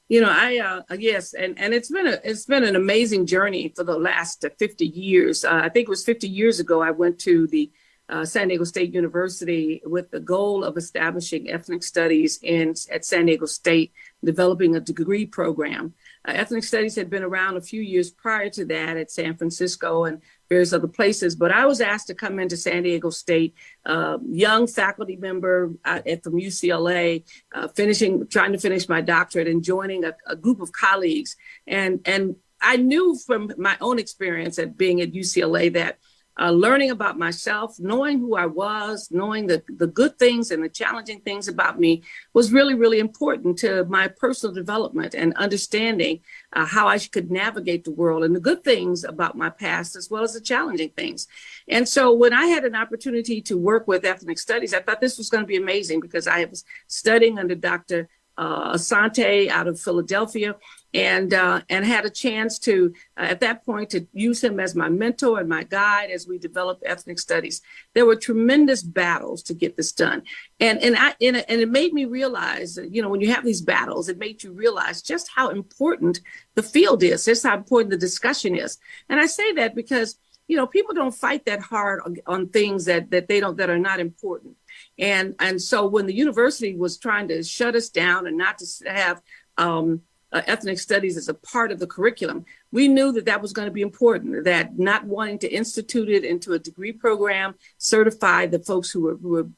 Yes, and it's been an amazing journey for the last 50 years. I think it was 50 years ago I went to the San Diego State University with the goal of establishing ethnic studies at San Diego State, developing a degree program. Ethnic studies had been around a few years prior to that at San Francisco and various other places, but I was asked to come into San Diego State, young faculty member from UCLA, trying to finish my doctorate and joining a group of colleagues. And I knew from my own experience at being at UCLA that learning about myself, knowing who I was, knowing the good things and the challenging things about me was really, really important to my personal development and understanding how I could navigate the world and the good things about my past as well as the challenging things. And so when I had an opportunity to work with ethnic studies, I thought this was going to be amazing because I was studying under Dr. Asante out of Philadelphia, and had a chance to, at that point, to use him as my mentor and my guide as we developed ethnic studies. There were tremendous battles to get this done. And it made me realize, when you have these battles, it made you realize just how important the field is, just how important the discussion is. And I say that because, people don't fight that hard on things that are not important. And so when the university was trying to shut us down and not to have ethnic studies as a part of the curriculum, we knew that was going to be important, that not wanting to institute it into a degree program, certify the folks who were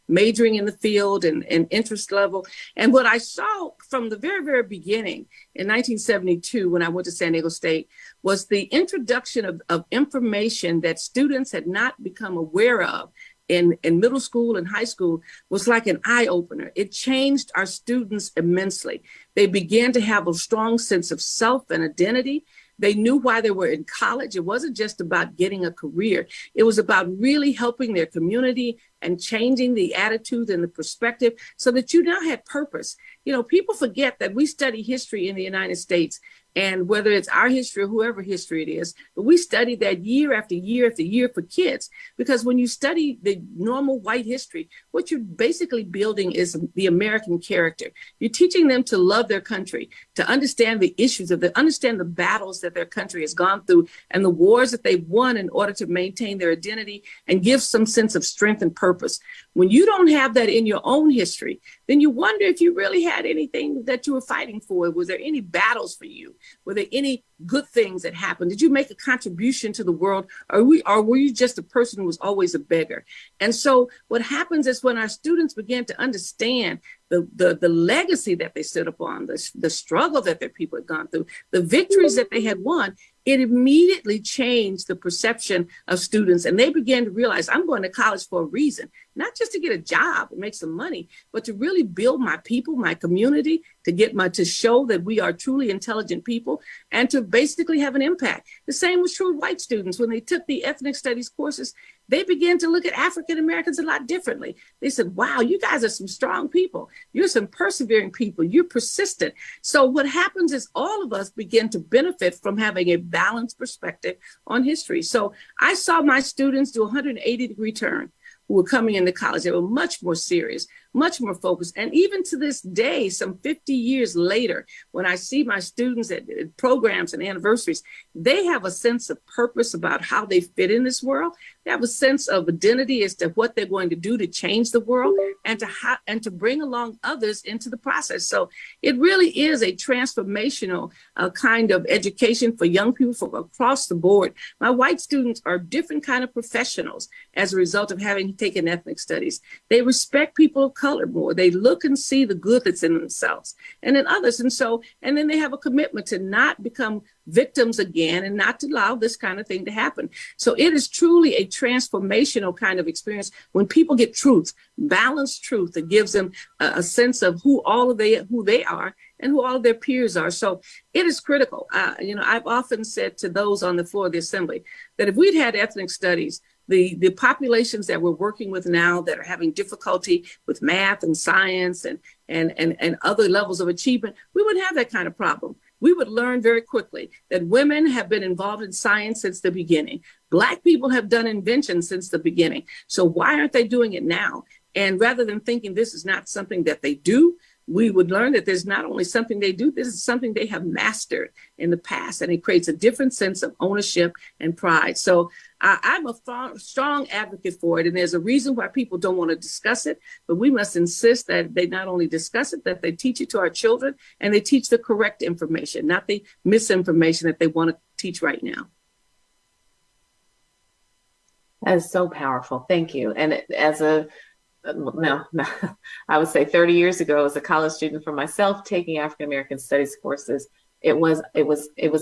majoring in the field and interest level. And what I saw from the very, very beginning in 1972, when I went to San Diego State, was the introduction of information that students had not become aware of in middle school and high school was like an eye opener. It changed our students immensely. They began to have a strong sense of self and identity. They knew why they were in college. It wasn't just about getting a career. It was about really helping their community and changing the attitude and the perspective so that you now had purpose. People forget that we study history in the United States, and whether it's our history or whoever history it is, but we study that year after year after year for kids, because when you study the normal white history, what you're basically building is the American character. You're teaching them to love their country, to understand the issues understand the battles that their country has gone through and the wars that they've won in order to maintain their identity and give some sense of strength and purpose. When you don't have that in your own history, then you wonder if you really had anything that you were fighting for. Was there any battles for you? Were there any good things that happened? Did you make a contribution to the world? Or were you just a person who was always a beggar? And so what happens is when our students begin to understand the legacy that they stood upon, the struggle that their people had gone through, the victories that they had won, it immediately changed the perception of students. And they began to realize, I'm going to college for a reason, not just to get a job and make some money, but to really build my people, my community, to show that we are truly intelligent people and to basically have an impact. The same was true of white students. When they took the ethnic studies courses, they began to look at African Americans a lot differently. They said, wow, you guys are some strong people. You're some persevering people. You're persistent. So what happens is all of us begin to benefit from having a balanced perspective on history. So I saw my students do a 180-degree turn who were coming into college. They were much more serious, much more focused. And even to this day, some 50 years later, when I see my students at programs and anniversaries, they have a sense of purpose about how they fit in this world. They have a sense of identity as to what they're going to do to change the world and to bring along others into the process. So it really is a transformational kind of education for young people from across the board. My white students are different kind of professionals as a result of having taken ethnic studies. They respect people of color more. They look and see the good that's in themselves and in others. And then they have a commitment to not become victims again and not to allow this kind of thing to happen. So it is truly a transformational kind of experience when people get truth, balanced truth that gives them a sense of who they are and who all of their peers are. So it is critical. I've often said to those on the floor of the assembly that if we'd had ethnic studies, the populations that we're working with now that are having difficulty with math and science and other levels of achievement, we wouldn't have that kind of problem. We would learn very quickly that women have been involved in science since the beginning. Black people have done inventions since the beginning. So why aren't they doing it now? And rather than thinking this is not something that they do, we would learn that there's not only something they do, this is something they have mastered in the past, and it creates a different sense of ownership and pride. So I'm a strong advocate for it, and there's a reason why people don't want to discuss it, but we must insist that they not only discuss it, that they teach it to our children, and they teach the correct information, not the misinformation that they want to teach right now. That is so powerful. Thank you. And I would say 30 years ago, as a college student for myself, taking African American studies courses, it was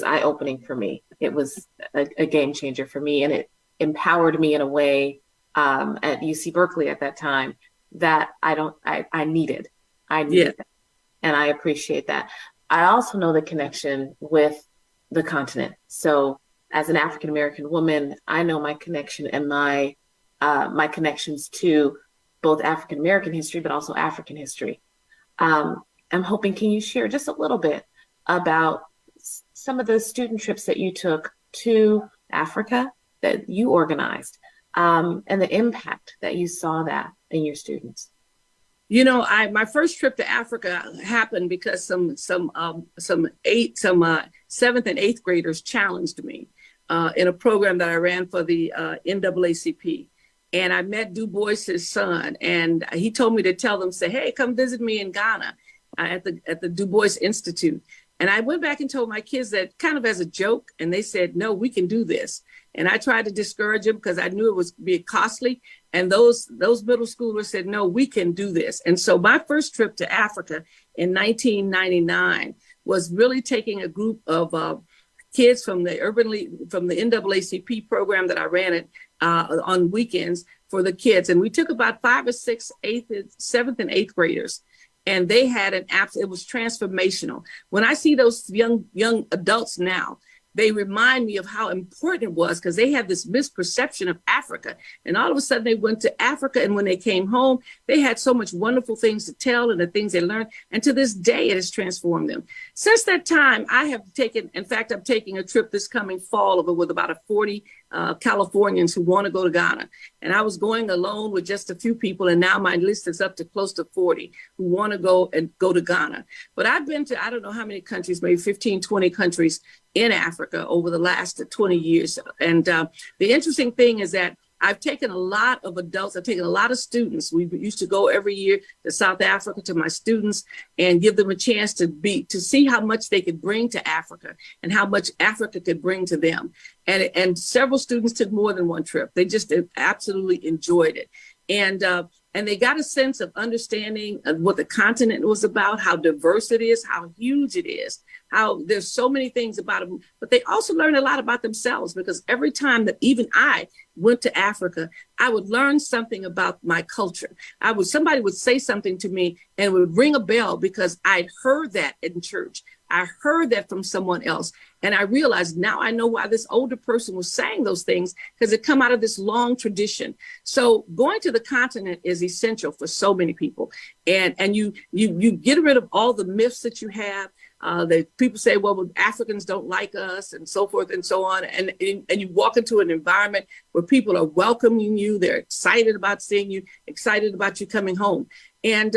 eye-opening for me. It was a game changer for me, and empowered me in a way at UC Berkeley at that time that I needed. I needed that. And I appreciate that. I also know the connection with the continent. So as an African-American woman, I know my connection and my connections to both African-American history, but also African history. I'm hoping, can you share just a little bit about some of the student trips that you took to Africa that you organized, and the impact that you saw that in your students? You know, my first trip to Africa happened because some 7th and 8th graders challenged me in a program that I ran for the NAACP. And I met Du Bois's son, and he told me to tell them, say, hey, come visit me in Ghana at the Du Bois Institute. And I went back and told my kids that kind of as a joke, and they said, no, we can do this. And I tried to discourage them because I knew it was be costly. And those middle schoolers said, no, we can do this. And so my first trip to Africa in 1999 was really taking a group of kids from the NAACP program that I ran on weekends for the kids. And we took about 5 or 6, 7th and 8th graders. And they had it was transformational. When I see those young adults now, they remind me of how important it was because they had this misperception of Africa. And all of a sudden they went to Africa. And when they came home, they had so much wonderful things to tell and the things they learned. And to this day, it has transformed them. Since that time, I'm taking a trip this coming fall with about 40 Californians who want to go to Ghana. And I was going alone with just a few people. And now my list is up to close to 40 who want to go to Ghana. But I've been to, I don't know how many countries, maybe 15, 20 countries in Africa over the last 20 years. And the interesting thing is that I've taken a lot of adults, I've taken a lot of students. We used to go every year to South Africa to my students and give them a chance to see how much they could bring to Africa and how much Africa could bring to them. And several students took more than one trip. They just absolutely enjoyed it. And they got a sense of understanding of what the continent was about, how diverse it is, how huge it is, how there's so many things about it. But they also learned a lot about themselves because every time that even I went to Africa, I would learn something about my culture. Somebody would say something to me and it would ring a bell because I'd heard that in church. I heard that from someone else. And I realized now I know why this older person was saying those things because it come out of this long tradition. So going to the continent is essential for so many people. And you get rid of all the myths that you have. That people say, well, Africans don't like us and so forth and so on. And you walk into an environment where people are welcoming you. They're excited about seeing you, excited about you coming home. And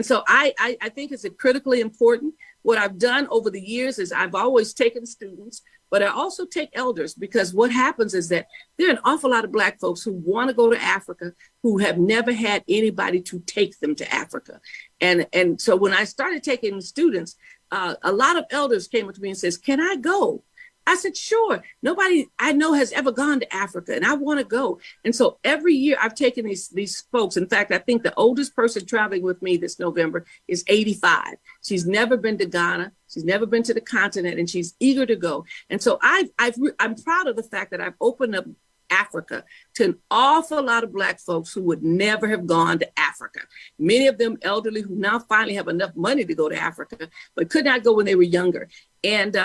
so I think it's critically important. What I've done over the years is I've always taken students, but I also take elders because what happens is that there are an awful lot of Black folks who want to go to Africa who have never had anybody to take them to Africa. And so when I started taking students, a lot of elders came up to me and says, can I go? I said, sure. Nobody I know has ever gone to Africa and I want to go. And so every year I've taken these folks. In fact, I think the oldest person traveling with me this November is 85. She's never been to Ghana. She's never been to the continent and she's eager to go. And so I'm proud of the fact that I've opened up Africa to an awful lot of Black folks who would never have gone to Africa. Many of them elderly who now finally have enough money to go to Africa, but could not go when they were younger. And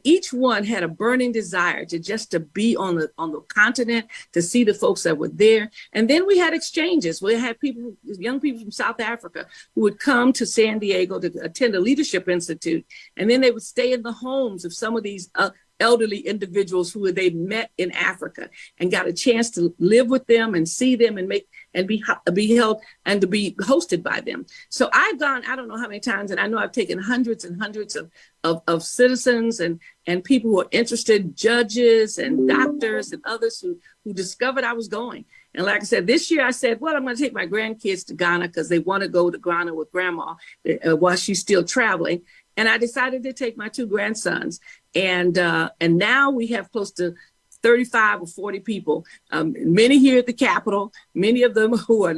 each one had a burning desire to be on the continent, to see the folks that were there. And then we had exchanges. We had young people from South Africa who would come to San Diego to attend a leadership institute. And then they would stay in the homes of some of these elderly individuals who they met in Africa and got a chance to live with them and see them and be held and to be hosted by them. So I've gone, I don't know how many times, and I know I've taken hundreds and hundreds of citizens and people who are interested, judges and doctors and others who discovered I was going. And like I said, this year I said, well, I'm going to take my grandkids to Ghana because they want to go to Ghana with grandma while she's still traveling. And I decided to take my 2 grandsons. And now we have close to 35 or 40 people, many here at the Capitol, many of them who are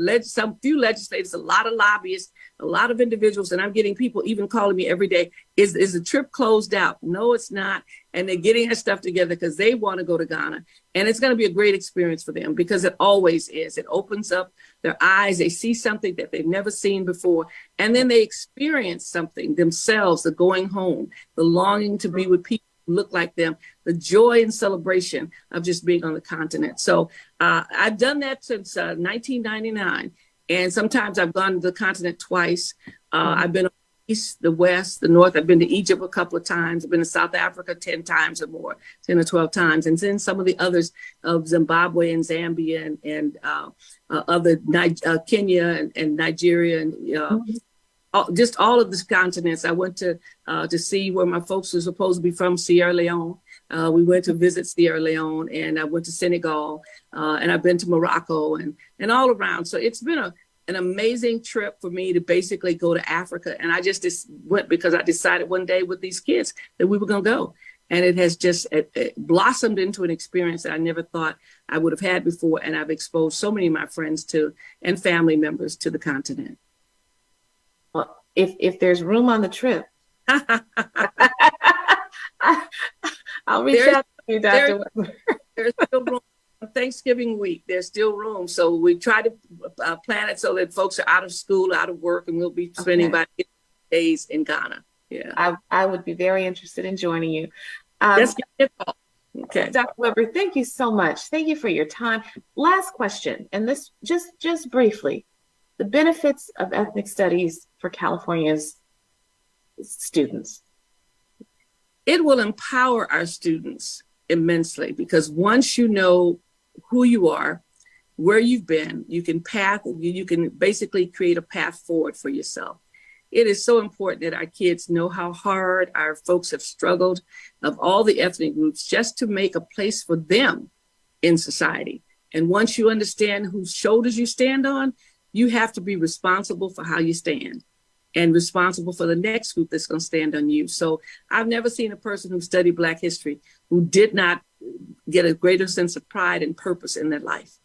few legislators, a lot of lobbyists, a lot of individuals. And I'm getting people even calling me every day, is the trip closed out? No, it's not. and they're getting their stuff together because they want to go to Ghana. And it's going to be a great experience for them because it always is. It opens up their eyes. They see something that they've never seen before. And then they experience something themselves, the going home, the longing to be with people who look like them, the joy and celebration of just being on the continent. So I've done that since 1999. And sometimes I've gone to the continent twice. I've been East, the West, the North. I've been to Egypt a couple of times. I've been to South Africa 10 times or more, 10 or 12 times. And then some of the others of Zimbabwe and Zambia and other Kenya and Nigeria and just all of the continents. I went to see where my folks were supposed to be from, Sierra Leone. We went to visit Sierra Leone, and I went to Senegal, and I've been to Morocco and all around. So it's been an amazing trip for me to basically go to Africa. And I just went because I decided one day with these kids that we were going to go. And it has just it blossomed into an experience that I never thought I would have had before. And I've exposed so many of my friends and family members to the continent. Well, if there's room on the trip, I'll reach out to you, Dr. Weber. There's still room. Thanksgiving week, there's still room. So we try to plan it so that folks are out of school, out of work, and we'll be spending about 8 days in Ghana. Yeah, I would be very interested in joining you. Okay, Dr. Weber, thank you so much. Thank you for your time. Last question, and this just briefly, the benefits of ethnic studies for California's students. It will empower our students immensely because once you know who you are, where you've been, you can basically create a path forward for yourself. It is so important that our kids know how hard our folks have struggled of all the ethnic groups just to make a place for them in society. And once you understand whose shoulders you stand on, you have to be responsible for how you stand and responsible for the next group that's going to stand on you. So I've never seen a person who studied Black history who did not get a greater sense of pride and purpose in their life.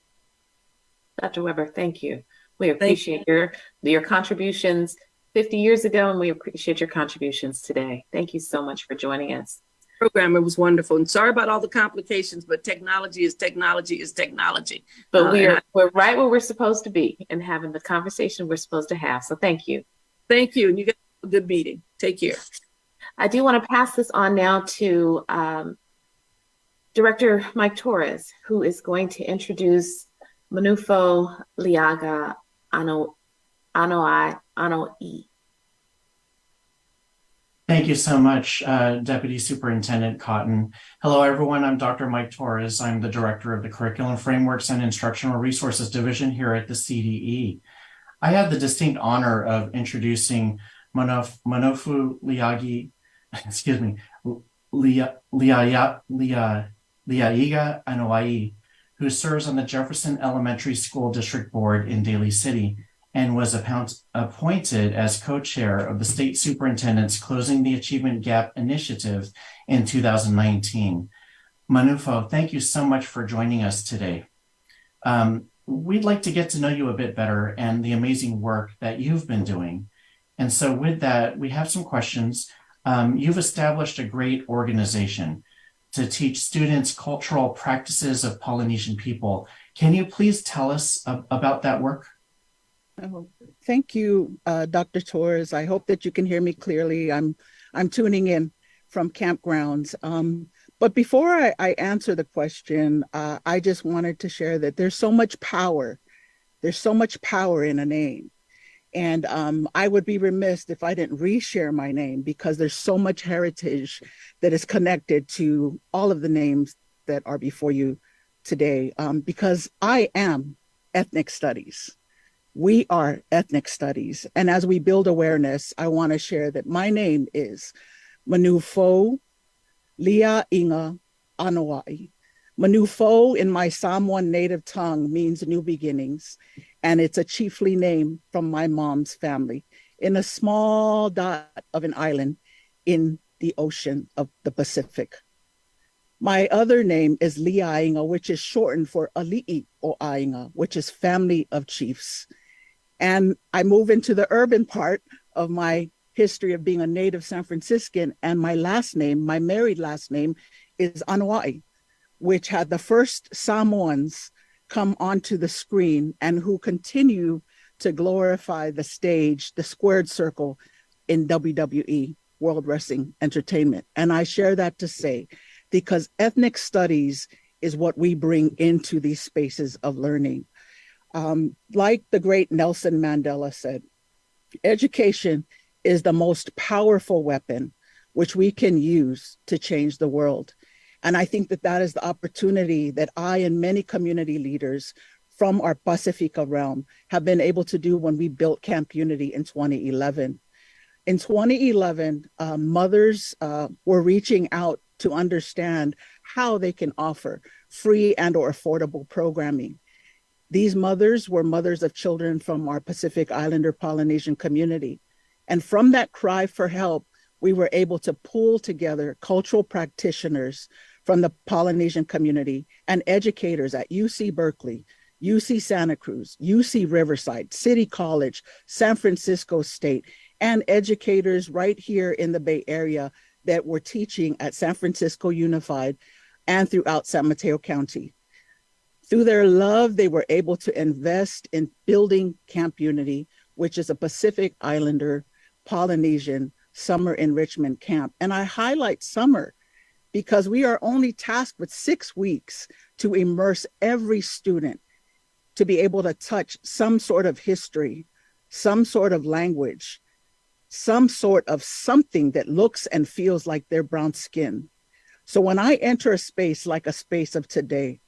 Dr. Weber, thank you. We appreciate your contributions 50 years ago, and we appreciate your contributions today. Thank you so much for joining us. Program, it was wonderful. And sorry about all the complications, but technology is technology. But we're right where we're supposed to be and having the conversation we're supposed to have. So thank you. Thank you. And you got a good meeting. Take care. I do want to pass this on now to Director Mike Torres, who is going to introduce Manufo Liaga Anoa'i. Thank you so much, Deputy Superintendent Cotton. Hello, everyone. I'm Dr. Mike Torres. I'm the Director of the Curriculum Frameworks and Instructional Resources Division here at the CDE. I had the distinct honor of introducing Manofu Liagi, Liaiga Anoa'i, who serves on the Jefferson Elementary School District Board in Daly City and was appointed as co-chair of the State Superintendent's Closing the Achievement Gap Initiative in 2019. Manufo, thank you so much for joining us today. We'd like to get to know you a bit better and the amazing work that you've been doing. And so with that, we have some questions. You've established a great organization to teach students cultural practices of Polynesian people. Can you please tell us about that work? Oh, thank you, Dr. Torres. I hope that you can hear me clearly. I'm tuning in from campgrounds. But before I answer the question, I just wanted to share that there's so much power. There's so much power in a name. And I would be remiss if I didn't reshare my name because there's so much heritage that is connected to all of the names that are before you today. Because I am ethnic studies. We are ethnic studies. And as we build awareness, I want to share that my name is Manufo Liaga Anoa'i. Manufo in my Samoan native tongue means new beginnings. And it's a chiefly name from my mom's family in a small dot of an island in the ocean of the Pacific. My other name is Liainga, which is shortened for Ali'i o Ainga, which is family of chiefs. And I move into the urban part of my history of being a native San Franciscan, and my last name, my married last name, is Anua'i, which had the first Samoans come onto the screen and who continue to glorify the stage, the squared circle in WWE, World Wrestling Entertainment. And I share that to say, because ethnic studies is what we bring into these spaces of learning. Like the great Nelson Mandela said, education is the most powerful weapon which we can use to change the world. And I think that that is the opportunity that I and many community leaders from our Pacifica realm have been able to do when we built Camp Unity in 2011. In 2011, mothers were reaching out to understand how they can offer free and or affordable programming. These mothers were mothers of children from our Pacific Islander Polynesian community. And from that cry for help, we were able to pull together cultural practitioners from the Polynesian community and educators at UC Berkeley, UC Santa Cruz, UC Riverside, City College, San Francisco State, and educators right here in the Bay Area that were teaching at San Francisco Unified and throughout San Mateo County. Through their love, they were able to invest in building Camp Unity, which is a Pacific Islander Polynesian summer enrichment camp. And I highlight summer because we are only tasked with 6 weeks to immerse every student to be able to touch some sort of history, some sort of language, some sort of something that looks and feels like their brown skin. So when I enter a space like a space of today,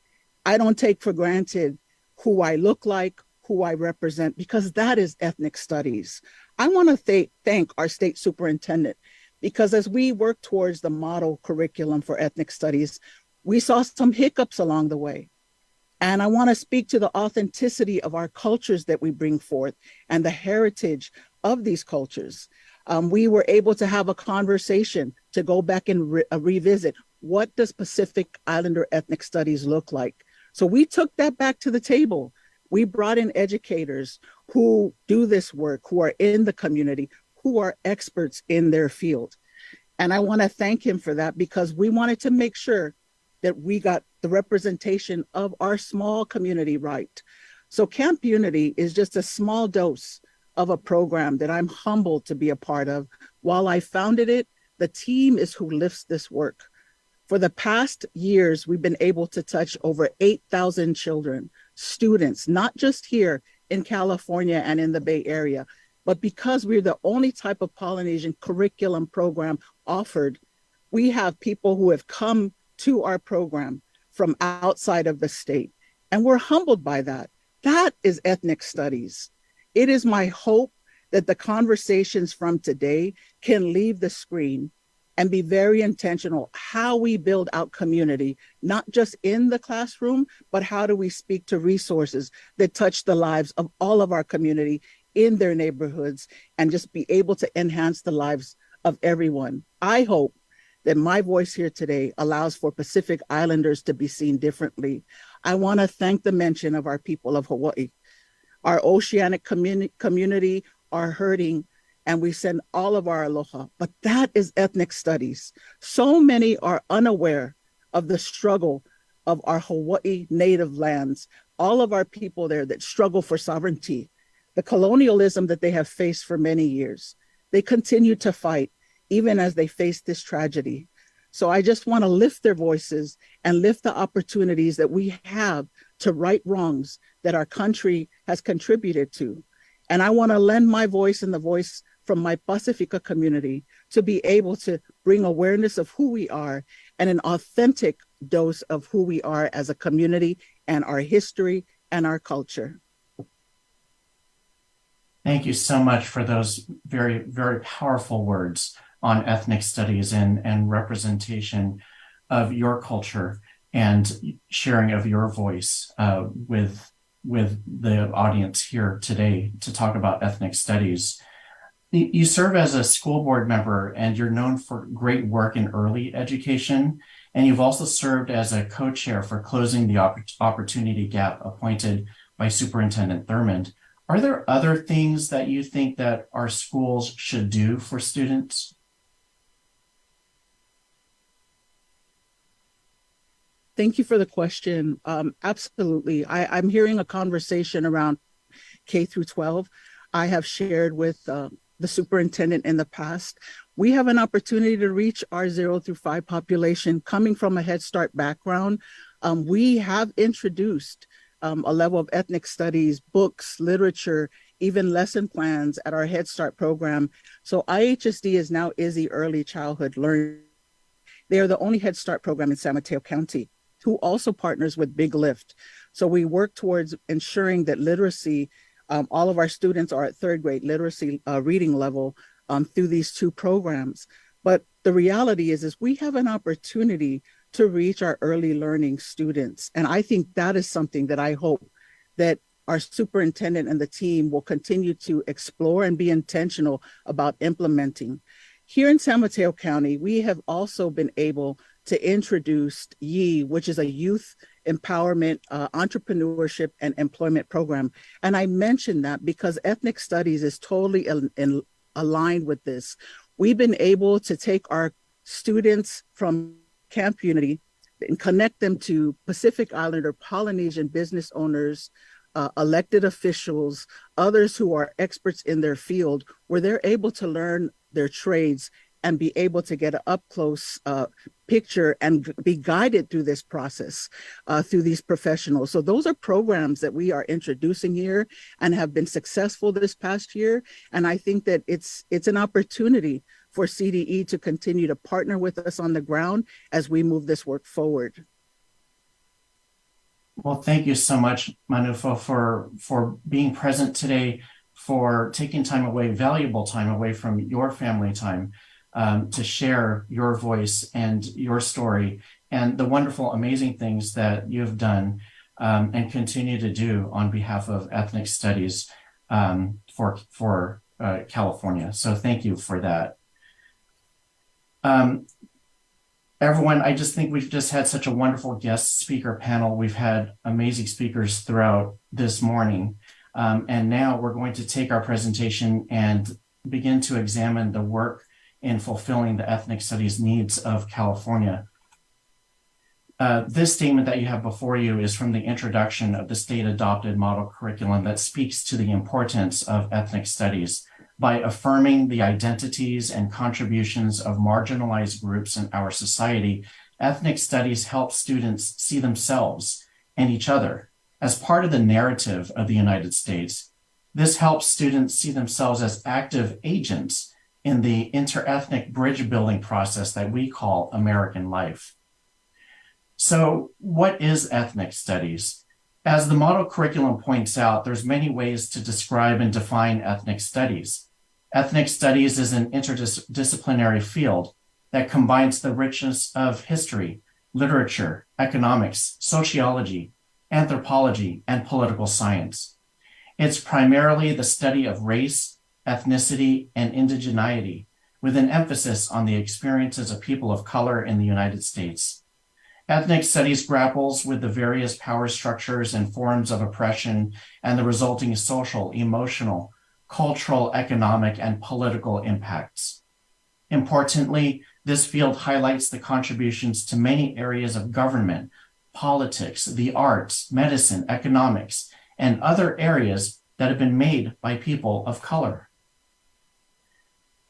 I don't take for granted who I look like, who I represent, because that is ethnic studies. I want to thank our state superintendent, because as we work towards the model curriculum for ethnic studies, we saw some hiccups along the way. And I want to speak to the authenticity of our cultures that we bring forth and the heritage of these cultures. We were able to have a conversation to go back and revisit, what does Pacific Islander ethnic studies look like? So we took that back to the table. We brought in educators who do this work, who are in the community, who are experts in their field. And I want to thank him for that, because we wanted to make sure that we got the representation of our small community right. So Camp Unity is just a small dose of a program that I'm humbled to be a part of. While I founded it, the team is who lifts this work. For the past years, we've been able to touch over 8,000 children, students, not just here in California and in the Bay Area, but because we're the only type of Polynesian curriculum program offered, we have people who have come to our program from outside of the state. And we're humbled by that. That is ethnic studies. It is my hope that the conversations from today can leave the screen and be very intentional how we build out community, not just in the classroom, but how do we speak to resources that touch the lives of all of our community in their neighborhoods and just be able to enhance the lives of everyone. I hope that my voice here today allows for Pacific Islanders to be seen differently. I want to thank the mention of our people of Hawaii. Our oceanic community are hurting, and we send all of our aloha, but that is ethnic studies. So many are unaware of the struggle of our Hawaii native lands, all of our people there that struggle for sovereignty, the colonialism that they have faced for many years. They continue to fight even as they face this tragedy. So I just want to lift their voices and lift the opportunities that we have to right wrongs that our country has contributed to. And I want to lend my voice and the voice from my Pacifica community to be able to bring awareness of who we are and an authentic dose of who we are as a community and our history and our culture. Thank you so much for those very, very powerful words on ethnic studies and representation of your culture and sharing of your voice with the audience here today to talk about ethnic studies. You serve as a school board member, and you're known for great work in early education. And you've also served as a co-chair for Closing the Opportunity Gap, appointed by Superintendent Thurmond. Are there other things that you think that our schools should do for students? Thank you for the question. Absolutely. I'm hearing a conversation around K through 12. I have shared with the superintendent in the past. We have an opportunity to reach our 0 through 5 population coming from a Head Start background. We have introduced a level of ethnic studies, books, literature, even lesson plans at our Head Start program. So IHSD is now ISSE Early Childhood Learning. They are the only Head Start program in San Mateo County who also partners with Big Lift. So we work towards ensuring that literacy, all of our students are at 3rd grade literacy reading level through these 2 programs. But the reality is we have an opportunity to reach our early learning students. And I think that is something that I hope that our superintendent and the team will continue to explore and be intentional about implementing. Here in San Mateo County, we have also been able to introduce YE, which is a youth empowerment, entrepreneurship, and employment program. And I mention that because ethnic studies is totally aligned with this. We've been able to take our students from Camp Unity and connect them to Pacific Islander, Polynesian business owners, elected officials, others who are experts in their field, where they're able to learn their trades and be able to get an up-close picture and be guided through this process, through these professionals. So those are programs that we are introducing here and have been successful this past year. And I think that it's an opportunity for CDE to continue to partner with us on the ground as we move this work forward. Well, thank you so much, Manufo, for being present today, for taking time away, valuable time away from your family time, to share your voice and your story and the wonderful, amazing things that you've done and continue to do on behalf of ethnic studies for California. So thank you for that. Everyone, I just think we've just had such a wonderful guest speaker panel. We've had amazing speakers throughout this morning. And now we're going to take our presentation and begin to examine the work in fulfilling the ethnic studies needs of California. This statement that you have before you is from the introduction of the state adopted model curriculum that speaks to the importance of ethnic studies by affirming the identities and contributions of marginalized groups in our society. Ethnic studies help students see themselves and each other as part of the narrative of the United States. This helps students see themselves as active agents in the interethnic bridge building process that we call American life. So what is ethnic studies? As the model curriculum points out, there's many ways to describe and define ethnic studies. Ethnic studies is an interdisciplinary field that combines the richness of history, literature, economics, sociology, anthropology, and political science. It's primarily the study of race, ethnicity, and indigeneity, with an emphasis on the experiences of people of color in the United States. Ethnic studies grapples with the various power structures and forms of oppression and the resulting social, emotional, cultural, economic, and political impacts. Importantly, this field highlights the contributions to many areas of government, politics, the arts, medicine, economics, and other areas that have been made by people of color.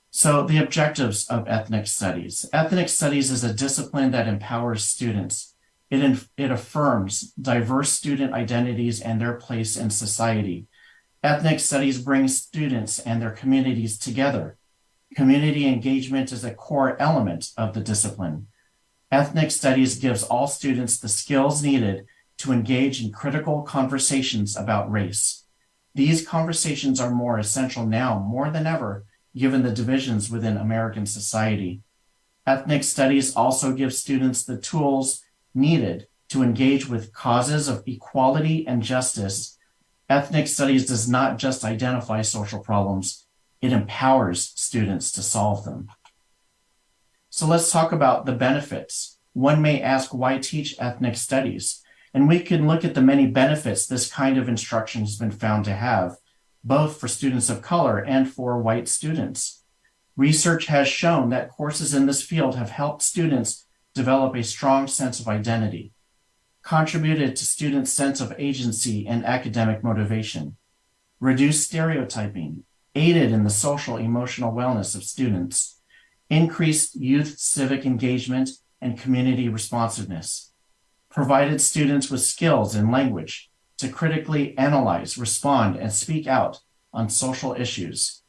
So the objectives of ethnic studies. Ethnic studies is a discipline that empowers students. It affirms diverse student identities and their place in society. Ethnic studies brings students and their communities together. Community engagement is a core element of the discipline. Ethnic studies gives all students the skills needed to engage in critical conversations about race. These conversations are more essential now more than ever, given the divisions within American society. Ethnic studies also give students the tools needed to engage with causes of equality and justice. Ethnic studies does not just identify social problems, it empowers students to solve them. So let's talk about the benefits. One may ask, why teach ethnic studies? And we can look at the many benefits this kind of instruction has been found to have. both for students of color and for white students. Research has shown that courses in this field have helped students develop a strong sense of identity, contributed to students' sense of agency and academic motivation, reduced stereotyping, aided in the social emotional wellness of students, increased youth civic engagement and community responsiveness, provided students with skills in language to critically analyze, respond, and speak out on social issues,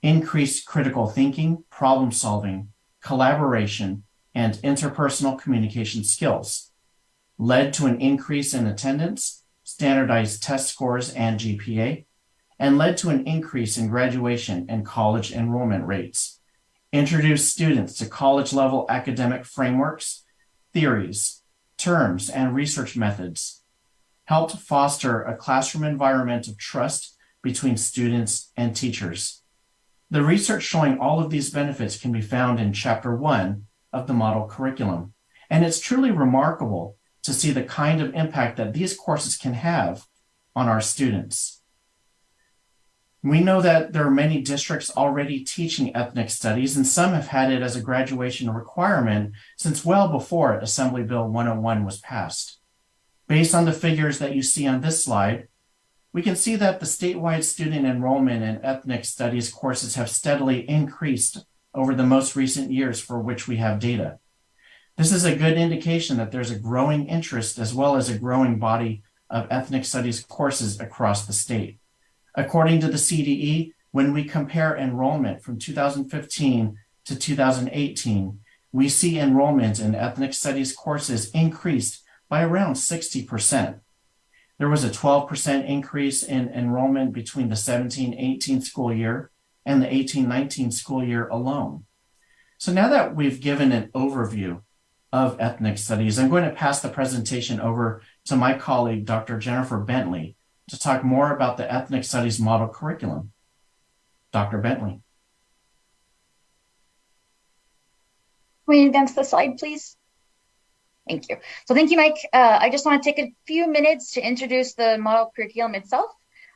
increased critical thinking, problem solving, collaboration, and interpersonal communication skills, led to an increase in attendance, standardized test scores, and GPA, and led to an increase in graduation and college enrollment rates, introduced students to college-level academic frameworks, theories, terms, and research methods, helped foster a classroom environment of trust between students and teachers. The research showing all of these benefits can be found in Chapter 1 of the model curriculum, and it's truly remarkable to see the kind of impact that these courses can have on our students. We know that there are many districts already teaching ethnic studies, and some have had it as a graduation requirement since well before Assembly Bill 101 was passed. Based on the figures that you see on this slide, we can see that the statewide student enrollment in ethnic studies courses have steadily increased over the most recent years for which we have data. This is a good indication that there's a growing interest as well as a growing body of ethnic studies courses across the state. According to the CDE, when we compare enrollment from 2015 to 2018, we see enrollment in ethnic studies courses increased by around 60%. There was a 12% increase in enrollment between the 17-18 school year and the 18-19 school year alone. So now that we've given an overview of ethnic studies, I'm going to pass the presentation over to my colleague, Dr. Jennifer Bentley, to talk more about the ethnic studies model curriculum. Dr. Bentley. Can we advance the slide, please? Thank you. So thank you, Mike. I just want to take a few minutes to introduce the model curriculum itself,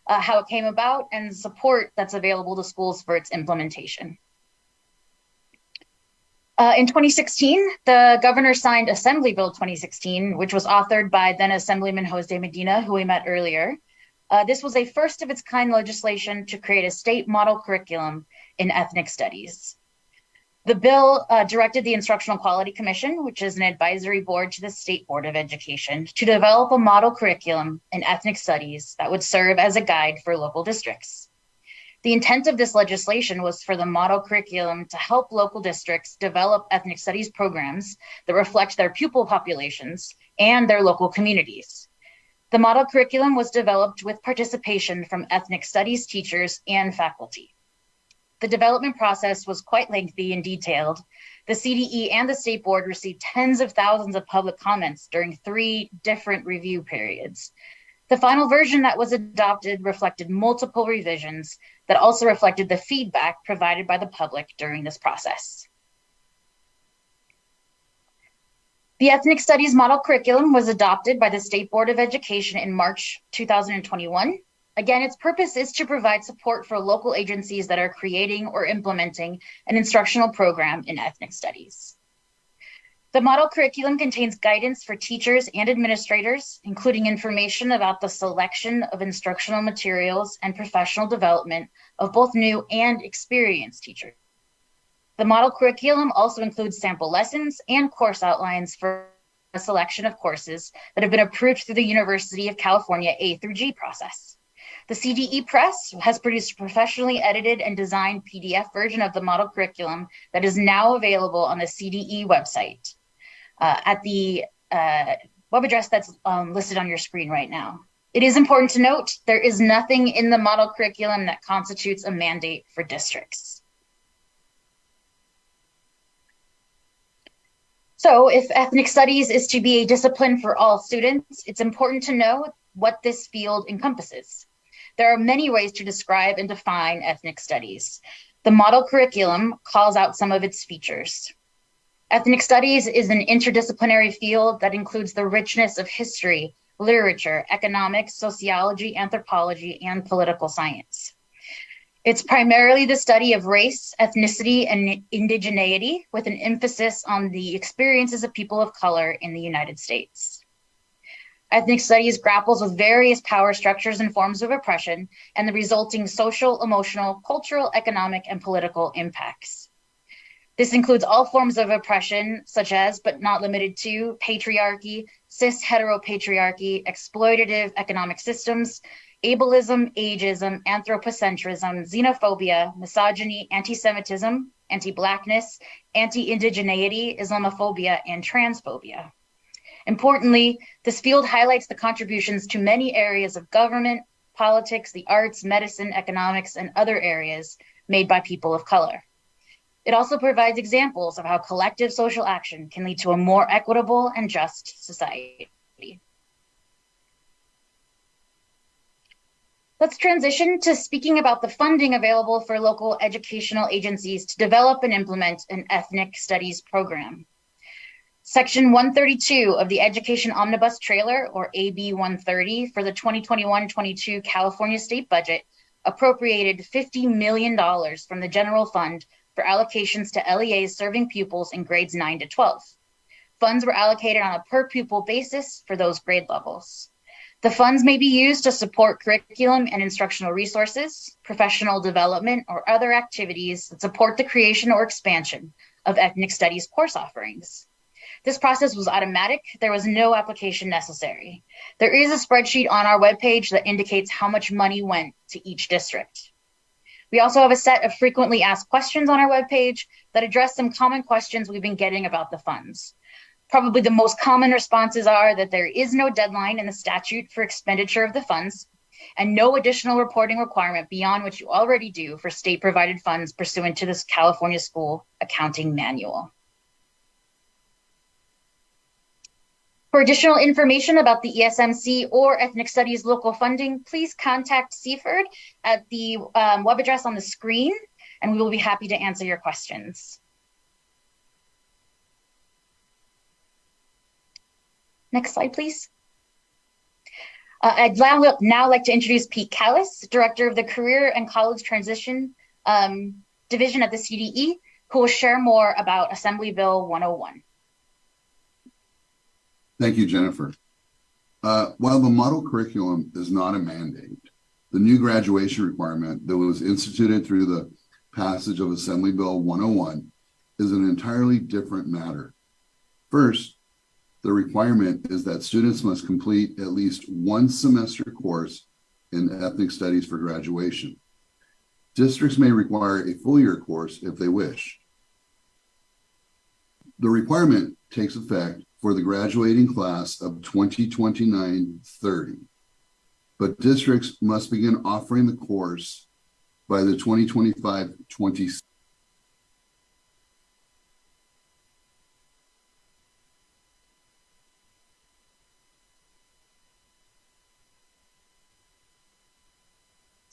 how it came about, and the support that's available to schools for its implementation. In 2016, the governor signed Assembly Bill 2016, which was authored by then Assemblyman Jose Medina, who we met earlier. This was a first of its kind legislation to create a state model curriculum in ethnic studies. The bill directed the Instructional Quality Commission, which is an advisory board to the State Board of Education, to develop a model curriculum in ethnic studies that would serve as a guide for local districts. The intent of this legislation was for the model curriculum to help local districts develop ethnic studies programs that reflect their pupil populations and their local communities. The model curriculum was developed with participation from ethnic studies teachers and faculty. The development process was quite lengthy and detailed. The CDE and the State Board received tens of thousands of public comments during 3 different review periods. The final version that was adopted reflected multiple revisions that also reflected the feedback provided by the public during this process. The Ethnic Studies Model Curriculum was adopted by the State Board of Education in March 2021. Again, its purpose is to provide support for local agencies that are creating or implementing an instructional program in ethnic studies. The model curriculum contains guidance for teachers and administrators, including information about the selection of instructional materials and professional development of both new and experienced teachers. The model curriculum also includes sample lessons and course outlines for a selection of courses that have been approved through the University of California A through G process. The CDE Press has produced a professionally edited and designed PDF version of the model curriculum that is now available on the CDE website at the web address that's listed on your screen right now. It is important to note there is nothing in the model curriculum that constitutes a mandate for districts. So if ethnic studies is to be a discipline for all students, it's important to know what this field encompasses. There are many ways to describe and define ethnic studies. The model curriculum calls out some of its features. Ethnic studies is an interdisciplinary field that includes the richness of history, literature, economics, sociology, anthropology, and political science. It's primarily the study of race, ethnicity, and indigeneity, with an emphasis on the experiences of people of color in the United States. Ethnic studies grapples with various power structures and forms of oppression and the resulting social, emotional, cultural, economic, and political impacts. This includes all forms of oppression, such as, but not limited to, patriarchy, cis-heteropatriarchy, exploitative economic systems, ableism, ageism, anthropocentrism, xenophobia, misogyny, anti-Semitism, anti-Blackness, anti-indigeneity, Islamophobia, and transphobia. Importantly, this field highlights the contributions to many areas of government, politics, the arts, medicine, economics, and other areas made by people of color. It also provides examples of how collective social action can lead to a more equitable and just society. Let's transition to speaking about the funding available for local educational agencies to develop and implement an ethnic studies program. Section 132 of the Education Omnibus Trailer, or AB 130, for the 2021-22 California state budget appropriated $50 million from the general fund for allocations to LEAs serving pupils in grades 9 to 12. Funds were allocated on a per pupil basis for those grade levels. The funds may be used to support curriculum and instructional resources, professional development, or other activities that support the creation or expansion of ethnic studies course offerings. This process was automatic. There was no application necessary. There is a spreadsheet on our webpage that indicates how much money went to each district. We also have a set of frequently asked questions on our webpage that address some common questions we've been getting about the funds. Probably the most common responses are that there is no deadline in the statute for expenditure of the funds and no additional reporting requirement beyond what you already do for state-provided funds pursuant to this California School Accounting Manual. For additional information about the ESMC or Ethnic Studies local funding, please contact CFERD at the web address on the screen, and we will be happy to answer your questions. Next slide, please. I'd now like to introduce Pete Callis, Director of the Career and College Transition Division at the CDE, who will share more about Assembly Bill 101. Thank you, Jennifer. While the model curriculum is not a mandate, the new graduation requirement that was instituted through the passage of Assembly Bill 101 is an entirely different matter. First, the requirement is that students must complete at least one semester course in ethnic studies for graduation. Districts may require a full year course if they wish. The requirement takes effect for the graduating class of 2029-30, but districts must begin offering the course by the 2025-26.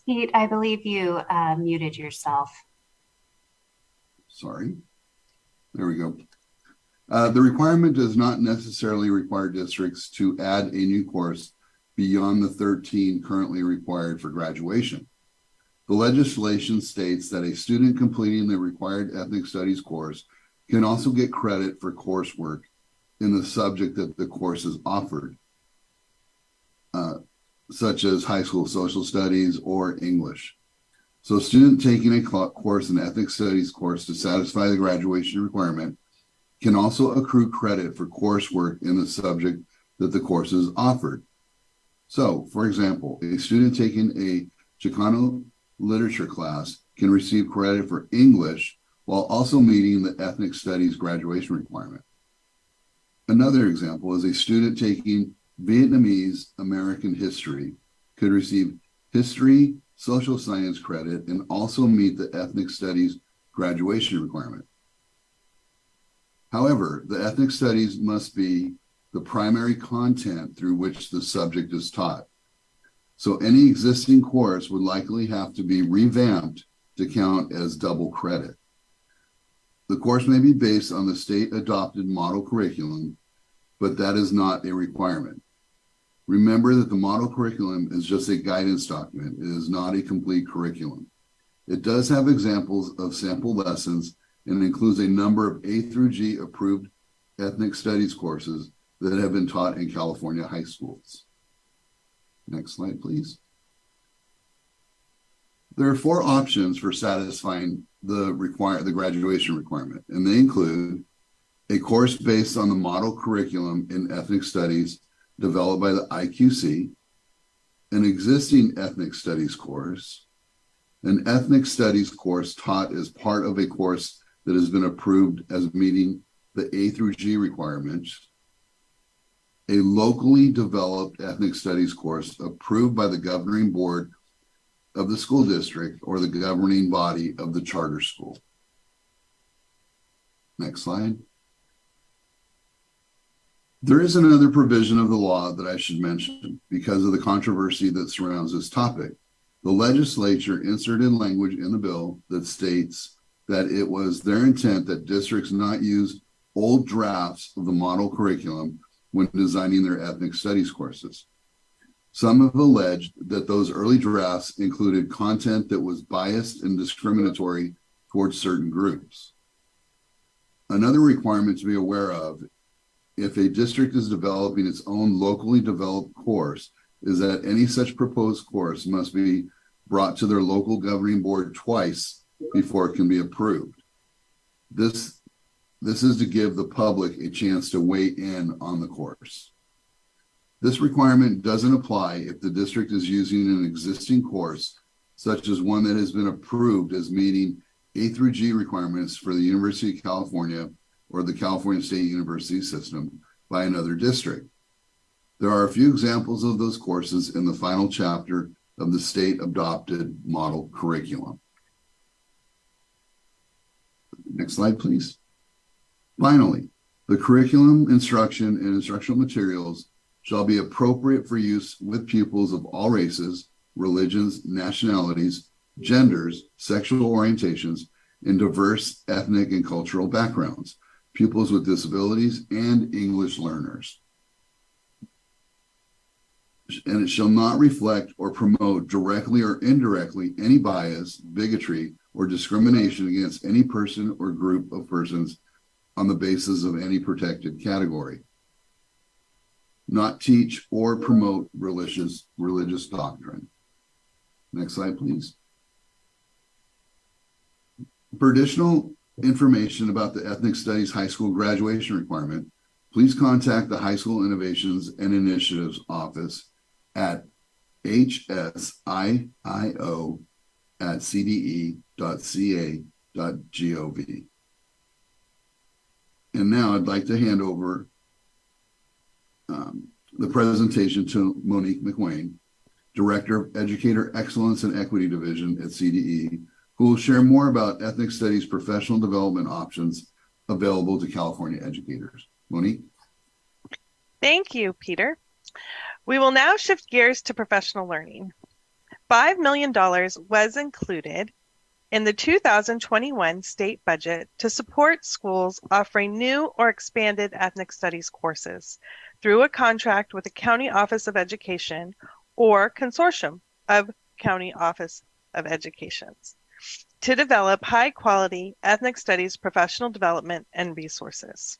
Pete, I believe you muted yourself. Sorry. There we go. The requirement does not necessarily require districts to add a new course beyond the 13 currently required for graduation. The legislation states that a student completing the required ethnic studies course can also get credit for coursework in the subject that the course is offered, such as high school social studies or English. So a student taking a course in ethnic studies course to satisfy the graduation requirement can also accrue credit for coursework in the subject that the course is offered. So, for example, a student taking a Chicano literature class can receive credit for English while also meeting the ethnic studies graduation requirement. Another example is a student taking Vietnamese American history could receive history, social science credit, and also meet the ethnic studies graduation requirement. However, the ethnic studies must be the primary content through which the subject is taught. So any existing course would likely have to be revamped to count as double credit. The course may be based on the state-adopted model curriculum, but that is not a requirement. Remember that the model curriculum is just a guidance document. It is not a complete curriculum. It does have examples of sample lessons and includes a number of A through G approved ethnic studies courses that have been taught in California high schools. Next slide, please. There are 4 options for satisfying the graduation requirement, and they include a course based on the model curriculum in ethnic studies developed by the IQC, an existing ethnic studies course, an ethnic studies course taught as part of a course that has been approved as meeting the A through G requirements, a locally developed ethnic studies course approved by the governing board of the school district or the governing body of the charter school. Next slide. There is another provision of the law that I should mention because of the controversy that surrounds this topic. The legislature inserted language in the bill that states that it was their intent that districts not use old drafts of the model curriculum when designing their ethnic studies courses. Some have alleged that those early drafts included content that was biased and discriminatory towards certain groups. Another requirement to be aware of if a district is developing its own locally developed course is that any such proposed course must be brought to their local governing board twice before it can be approved. This is to give the public a chance to weigh in on the course. This requirement doesn't apply if the district is using an existing course, such as one that has been approved as meeting A through G requirements for the University of California or the California State University system by another district. There are a few examples of those courses in the final chapter of the state adopted model curriculum. Next slide, please. Finally, the curriculum, instruction, and instructional materials shall be appropriate for use with pupils of all races, religions, nationalities, genders, sexual orientations, and diverse ethnic and cultural backgrounds, pupils with disabilities, and English learners. And it shall not reflect or promote directly or indirectly any bias, bigotry, or discrimination against any person or group of persons on the basis of any protected category. Not teach or promote religious doctrine. Next slide, please. For additional information about the Ethnic Studies High School graduation requirement, please contact the High School Innovations and Initiatives Office at hsio@cde.ca.gov. And now I'd like to hand over the presentation to Monique McWayne, Director of Educator Excellence and Equity Division at CDE, who will share more about ethnic studies professional development options available to California educators. Monique? Thank you, Peter. We will now shift gears to professional learning. $5 million was included in the 2021 state budget to support schools offering new or expanded ethnic studies courses through a contract with the County Office of Education or consortium of County Office of Educations to develop high-quality ethnic studies professional development and resources.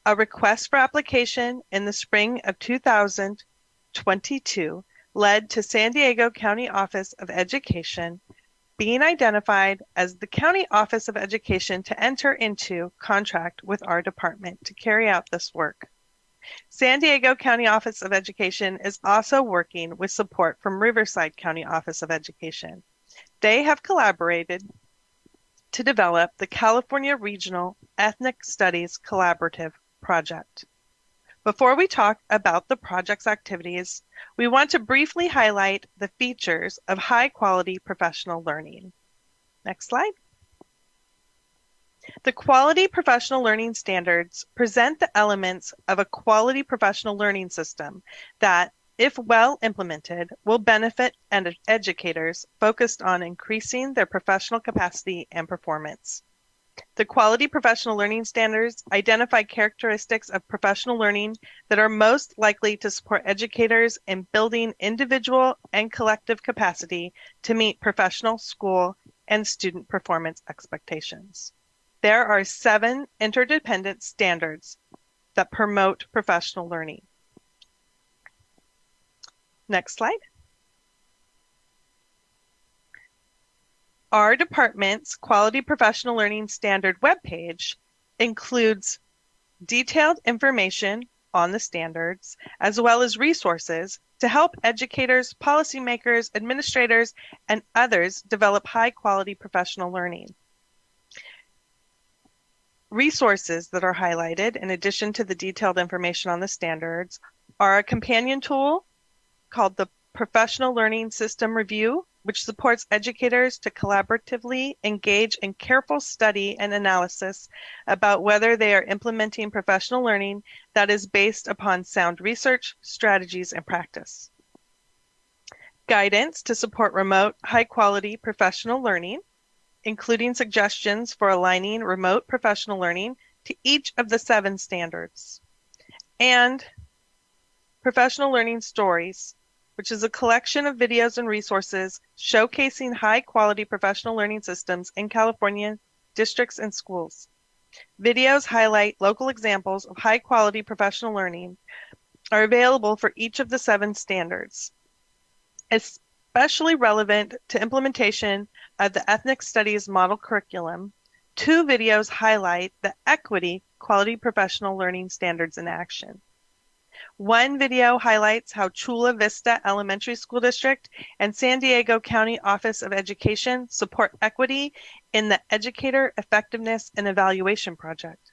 A request for application in the spring of 2022 led to San Diego County Office of Education being identified as the County Office of Education to enter into contract with our department to carry out this work. San Diego County Office of Education is also working with support from Riverside County Office of Education. They have collaborated to develop the California Regional Ethnic Studies Collaborative Project. Before we talk about the project's activities, we want to briefly highlight the features of high-quality professional learning. Next slide. The quality professional learning standards present the elements of a quality professional learning system that, if well implemented, will benefit educators focused on increasing their professional capacity and performance. The quality professional learning standards identify characteristics of professional learning that are most likely to support educators in building individual and collective capacity to meet professional, school, and student performance expectations. There are 7 interdependent standards that promote professional learning. Next slide. Our department's Quality Professional Learning Standard webpage includes detailed information on the standards, as well as resources to help educators, policymakers, administrators, and others develop high-quality professional learning. Resources that are highlighted, in addition to the detailed information on the standards, are a companion tool called the Professional Learning System Review, which supports educators to collaboratively engage in careful study and analysis about whether they are implementing professional learning that is based upon sound research, strategies, and practice. Guidance to support remote, high-quality professional learning, including suggestions for aligning remote professional learning to each of the 7 standards. And Professional Learning Stories, which is a collection of videos and resources showcasing high-quality professional learning systems in California districts and schools. Videos highlight local examples of high-quality professional learning are available for each of the 7 standards. Especially relevant to implementation of the Ethnic Studies model curriculum, 2 videos highlight the Equity Quality Professional Learning Standards in action. One video highlights how Chula Vista Elementary School District and San Diego County Office of Education support equity in the Educator Effectiveness and Evaluation Project.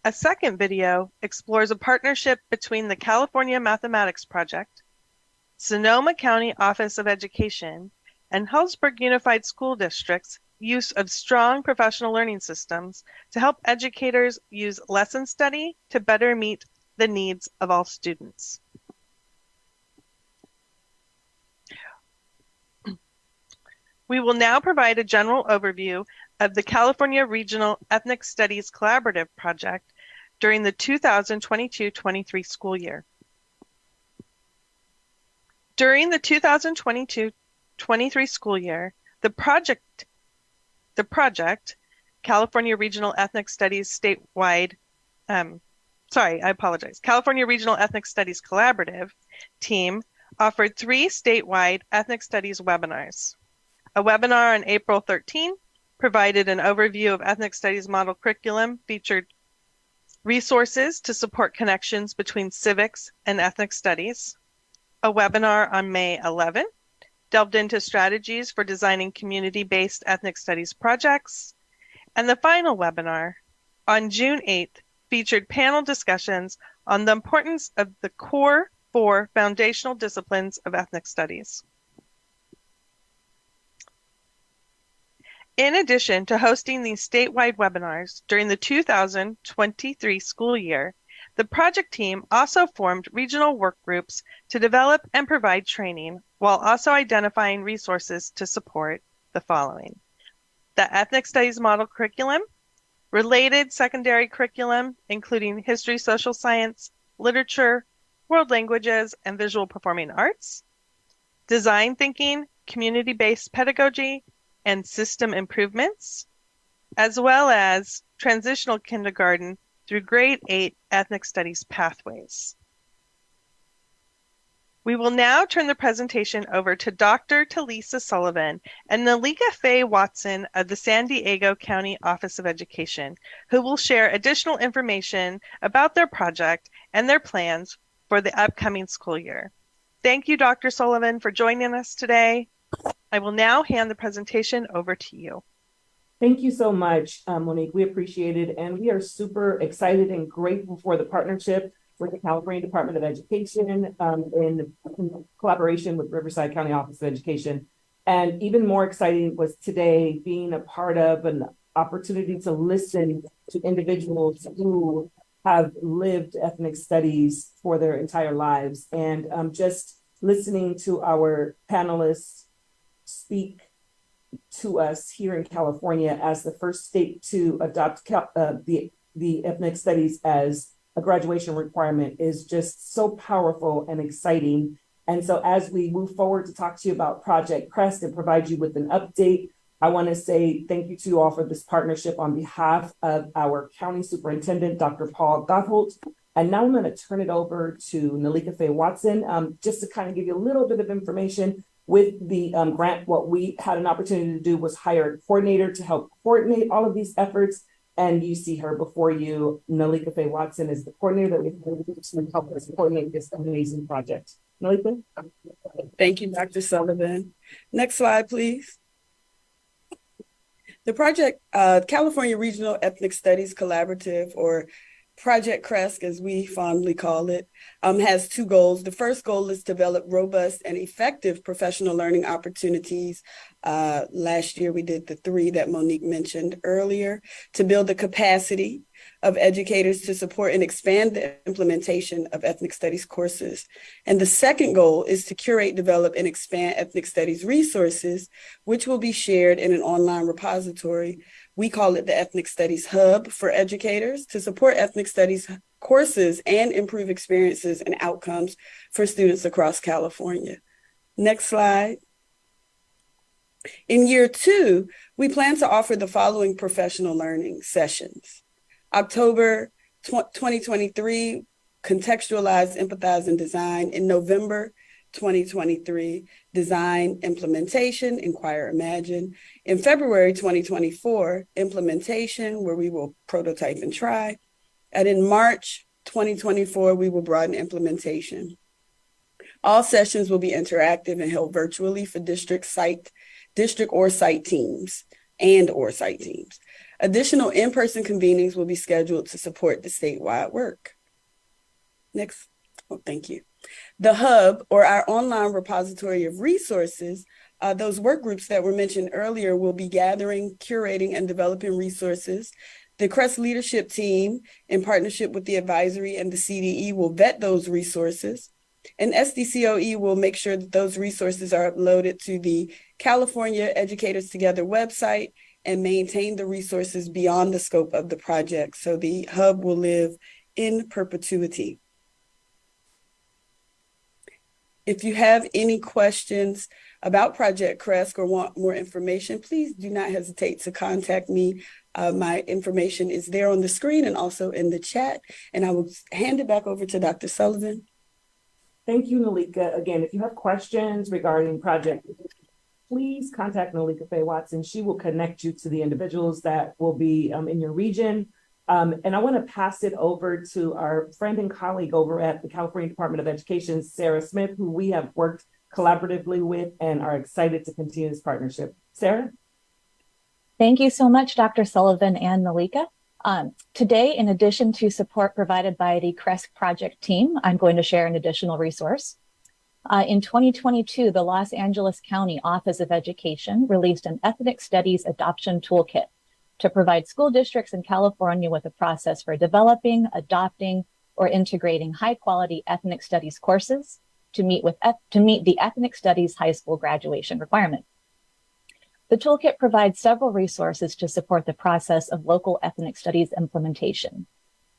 A second video explores a partnership between the California Mathematics Project, Sonoma County Office of Education, and Hillsburg Unified School District's use of strong professional learning systems to help educators use lesson study to better meet the needs of all students. We will now provide a general overview of the California Regional Ethnic Studies Collaborative Project during the 2022-23 school year. During the 2022-23 school year, the project, California Regional Ethnic Studies statewide, California Regional Ethnic Studies Collaborative team offered 3 statewide ethnic studies webinars. A webinar on April 13 provided an overview of ethnic studies model curriculum, featured resources to support connections between civics and ethnic studies. A webinar on May 11 delved into strategies for designing community-based ethnic studies projects. And the final webinar on June 8th featured panel discussions on the importance of the core 4 foundational disciplines of ethnic studies. In addition to hosting these statewide webinars during the 2023 school year, the project team also formed regional work groups to develop and provide training, while also identifying resources to support the following: the Ethnic Studies Model Curriculum, related secondary curriculum, including history, social science, literature, world languages, and visual performing arts, design thinking, community-based pedagogy, and system improvements, as well as transitional kindergarten through grade 8 ethnic studies pathways. We will now turn the presentation over to Dr. Talisa Sullivan and Nalika Faye Watson of the San Diego County Office of Education, who will share additional information about their project and their plans for the upcoming school year. Thank you, Dr. Sullivan, for joining us today. I will now hand the presentation over to you. Thank you so much, Monique. We appreciate it. And we are super excited and grateful for the partnership with the California Department of Education in collaboration with Riverside County Office of Education. And even more exciting was today being a part of an opportunity to listen to individuals who have lived ethnic studies for their entire lives. And just listening to our panelists speak to us here in California as the first state to adopt the ethnic studies as a graduation requirement is just so powerful and exciting. And so as we move forward to talk to you about Project Crest and provide you with an update I want to say thank you to you all for this partnership on behalf of our County Superintendent, Dr. Paul Gottholt. And now I'm going to turn it over to Nalika Faye Watson, just to kind of give you a little bit of information. With the grant, what we had an opportunity to do was hire a coordinator to help coordinate all of these efforts. And you see her before you. Nalika Faye Watson is the coordinator that we to help us coordinate this amazing project. Nalika? Thank you, Dr. Sullivan. Next slide, please. The project, California Regional Ethnic Studies Collaborative, or Project CRESC, as we fondly call it, has two goals. The first goal is to develop robust and effective professional learning opportunities. Last year, we did the 3 that Monique mentioned earlier, to build the capacity of educators to support and expand the implementation of ethnic studies courses. And the second goal is to curate, develop, and expand ethnic studies resources, which will be shared in an online repository. We call it the Ethnic Studies Hub for educators to support ethnic studies courses and improve experiences and outcomes for students across California. Next slide. In year 2, we plan to offer the following professional learning sessions. October 2023, Contextualize, Empathize, and Design. In November 2023, Design, Implementation, Inquire, Imagine. In February 2024, Implementation, where we will prototype and try. And in March 2024, we will broaden implementation. All sessions will be interactive and held virtually for district or site teams. Additional in-person convenings will be scheduled to support the statewide work. Next. Oh, thank you. The Hub, or our online repository of resources, those work groups that were mentioned earlier will be gathering, curating, and developing resources. The CRESC leadership team, in partnership with the advisory and the CDE, will vet those resources. And SDCOE will make sure that those resources are uploaded to the California Educators Together website and maintain the resources beyond the scope of the project. So the Hub will live in perpetuity. If you have any questions about Project CRESC or want more information, please do not hesitate to contact me. My information is there on the screen and also in the chat. And I will hand it back over to Dr. Sullivan. Thank you, Nalika. Again, if you have questions regarding Project, please contact Nalika Faye Watson. She will connect you to the individuals that will be in your region. And I want to pass it over to our friend and colleague over at the California Department of Education, Sarah Smith, who we have worked collaboratively with and are excited to continue this partnership. Sarah? Thank you so much, Dr. Sullivan and Nalika. Today, in addition to support provided by the CRESC project team, I'm going to share an additional resource. In 2022, the Los Angeles County Office of Education released an Ethnic Studies Adoption Toolkit to provide school districts in California with a process for developing, adopting, or integrating high-quality ethnic studies courses to meet the Ethnic Studies high school graduation requirement. The toolkit provides several resources to support the process of local ethnic studies implementation.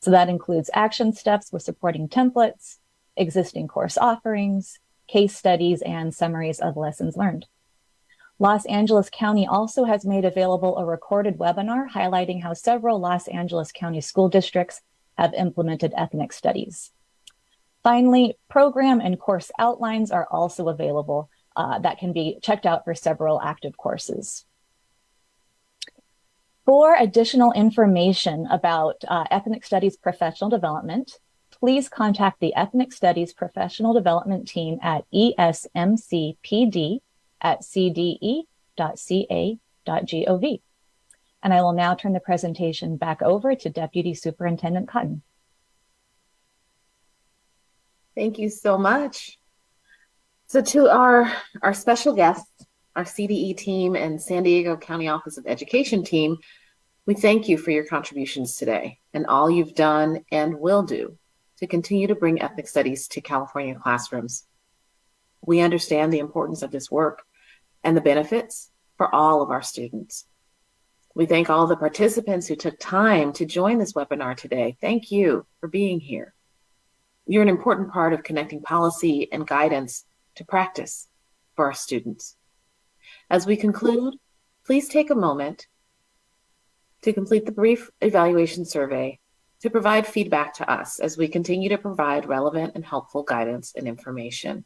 So that includes action steps with supporting templates, existing course offerings, case studies, and summaries of lessons learned. Los Angeles County also has made available a recorded webinar highlighting how several Los Angeles County school districts have implemented ethnic studies. Finally, program and course outlines are also available that can be checked out for several active courses. For additional information about ethnic studies professional development, please contact the Ethnic Studies Professional Development Team at esmcpd@cde.ca.gov. And I will now turn the presentation back over to Deputy Superintendent Cotton. Thank you so much. So to our special guests, our CDE team and San Diego County Office of Education team, we thank you for your contributions today and all you've done and will do to continue to bring ethnic studies to California classrooms. We understand the importance of this work and the benefits for all of our students. We thank all the participants who took time to join this webinar today. Thank you for being here. You're an important part of connecting policy and guidance to practice for our students. As we conclude, Please take a moment to complete the brief evaluation survey to provide feedback to us as we continue to provide relevant and helpful guidance and information.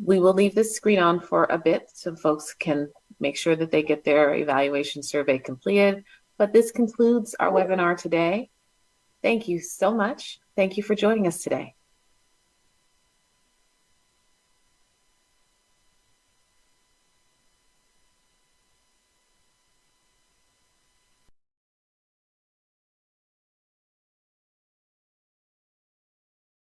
We will leave this screen on for a bit so folks can make sure that they get their evaluation survey completed. But this concludes our webinar today. Thank you so much. Thank you for joining us today.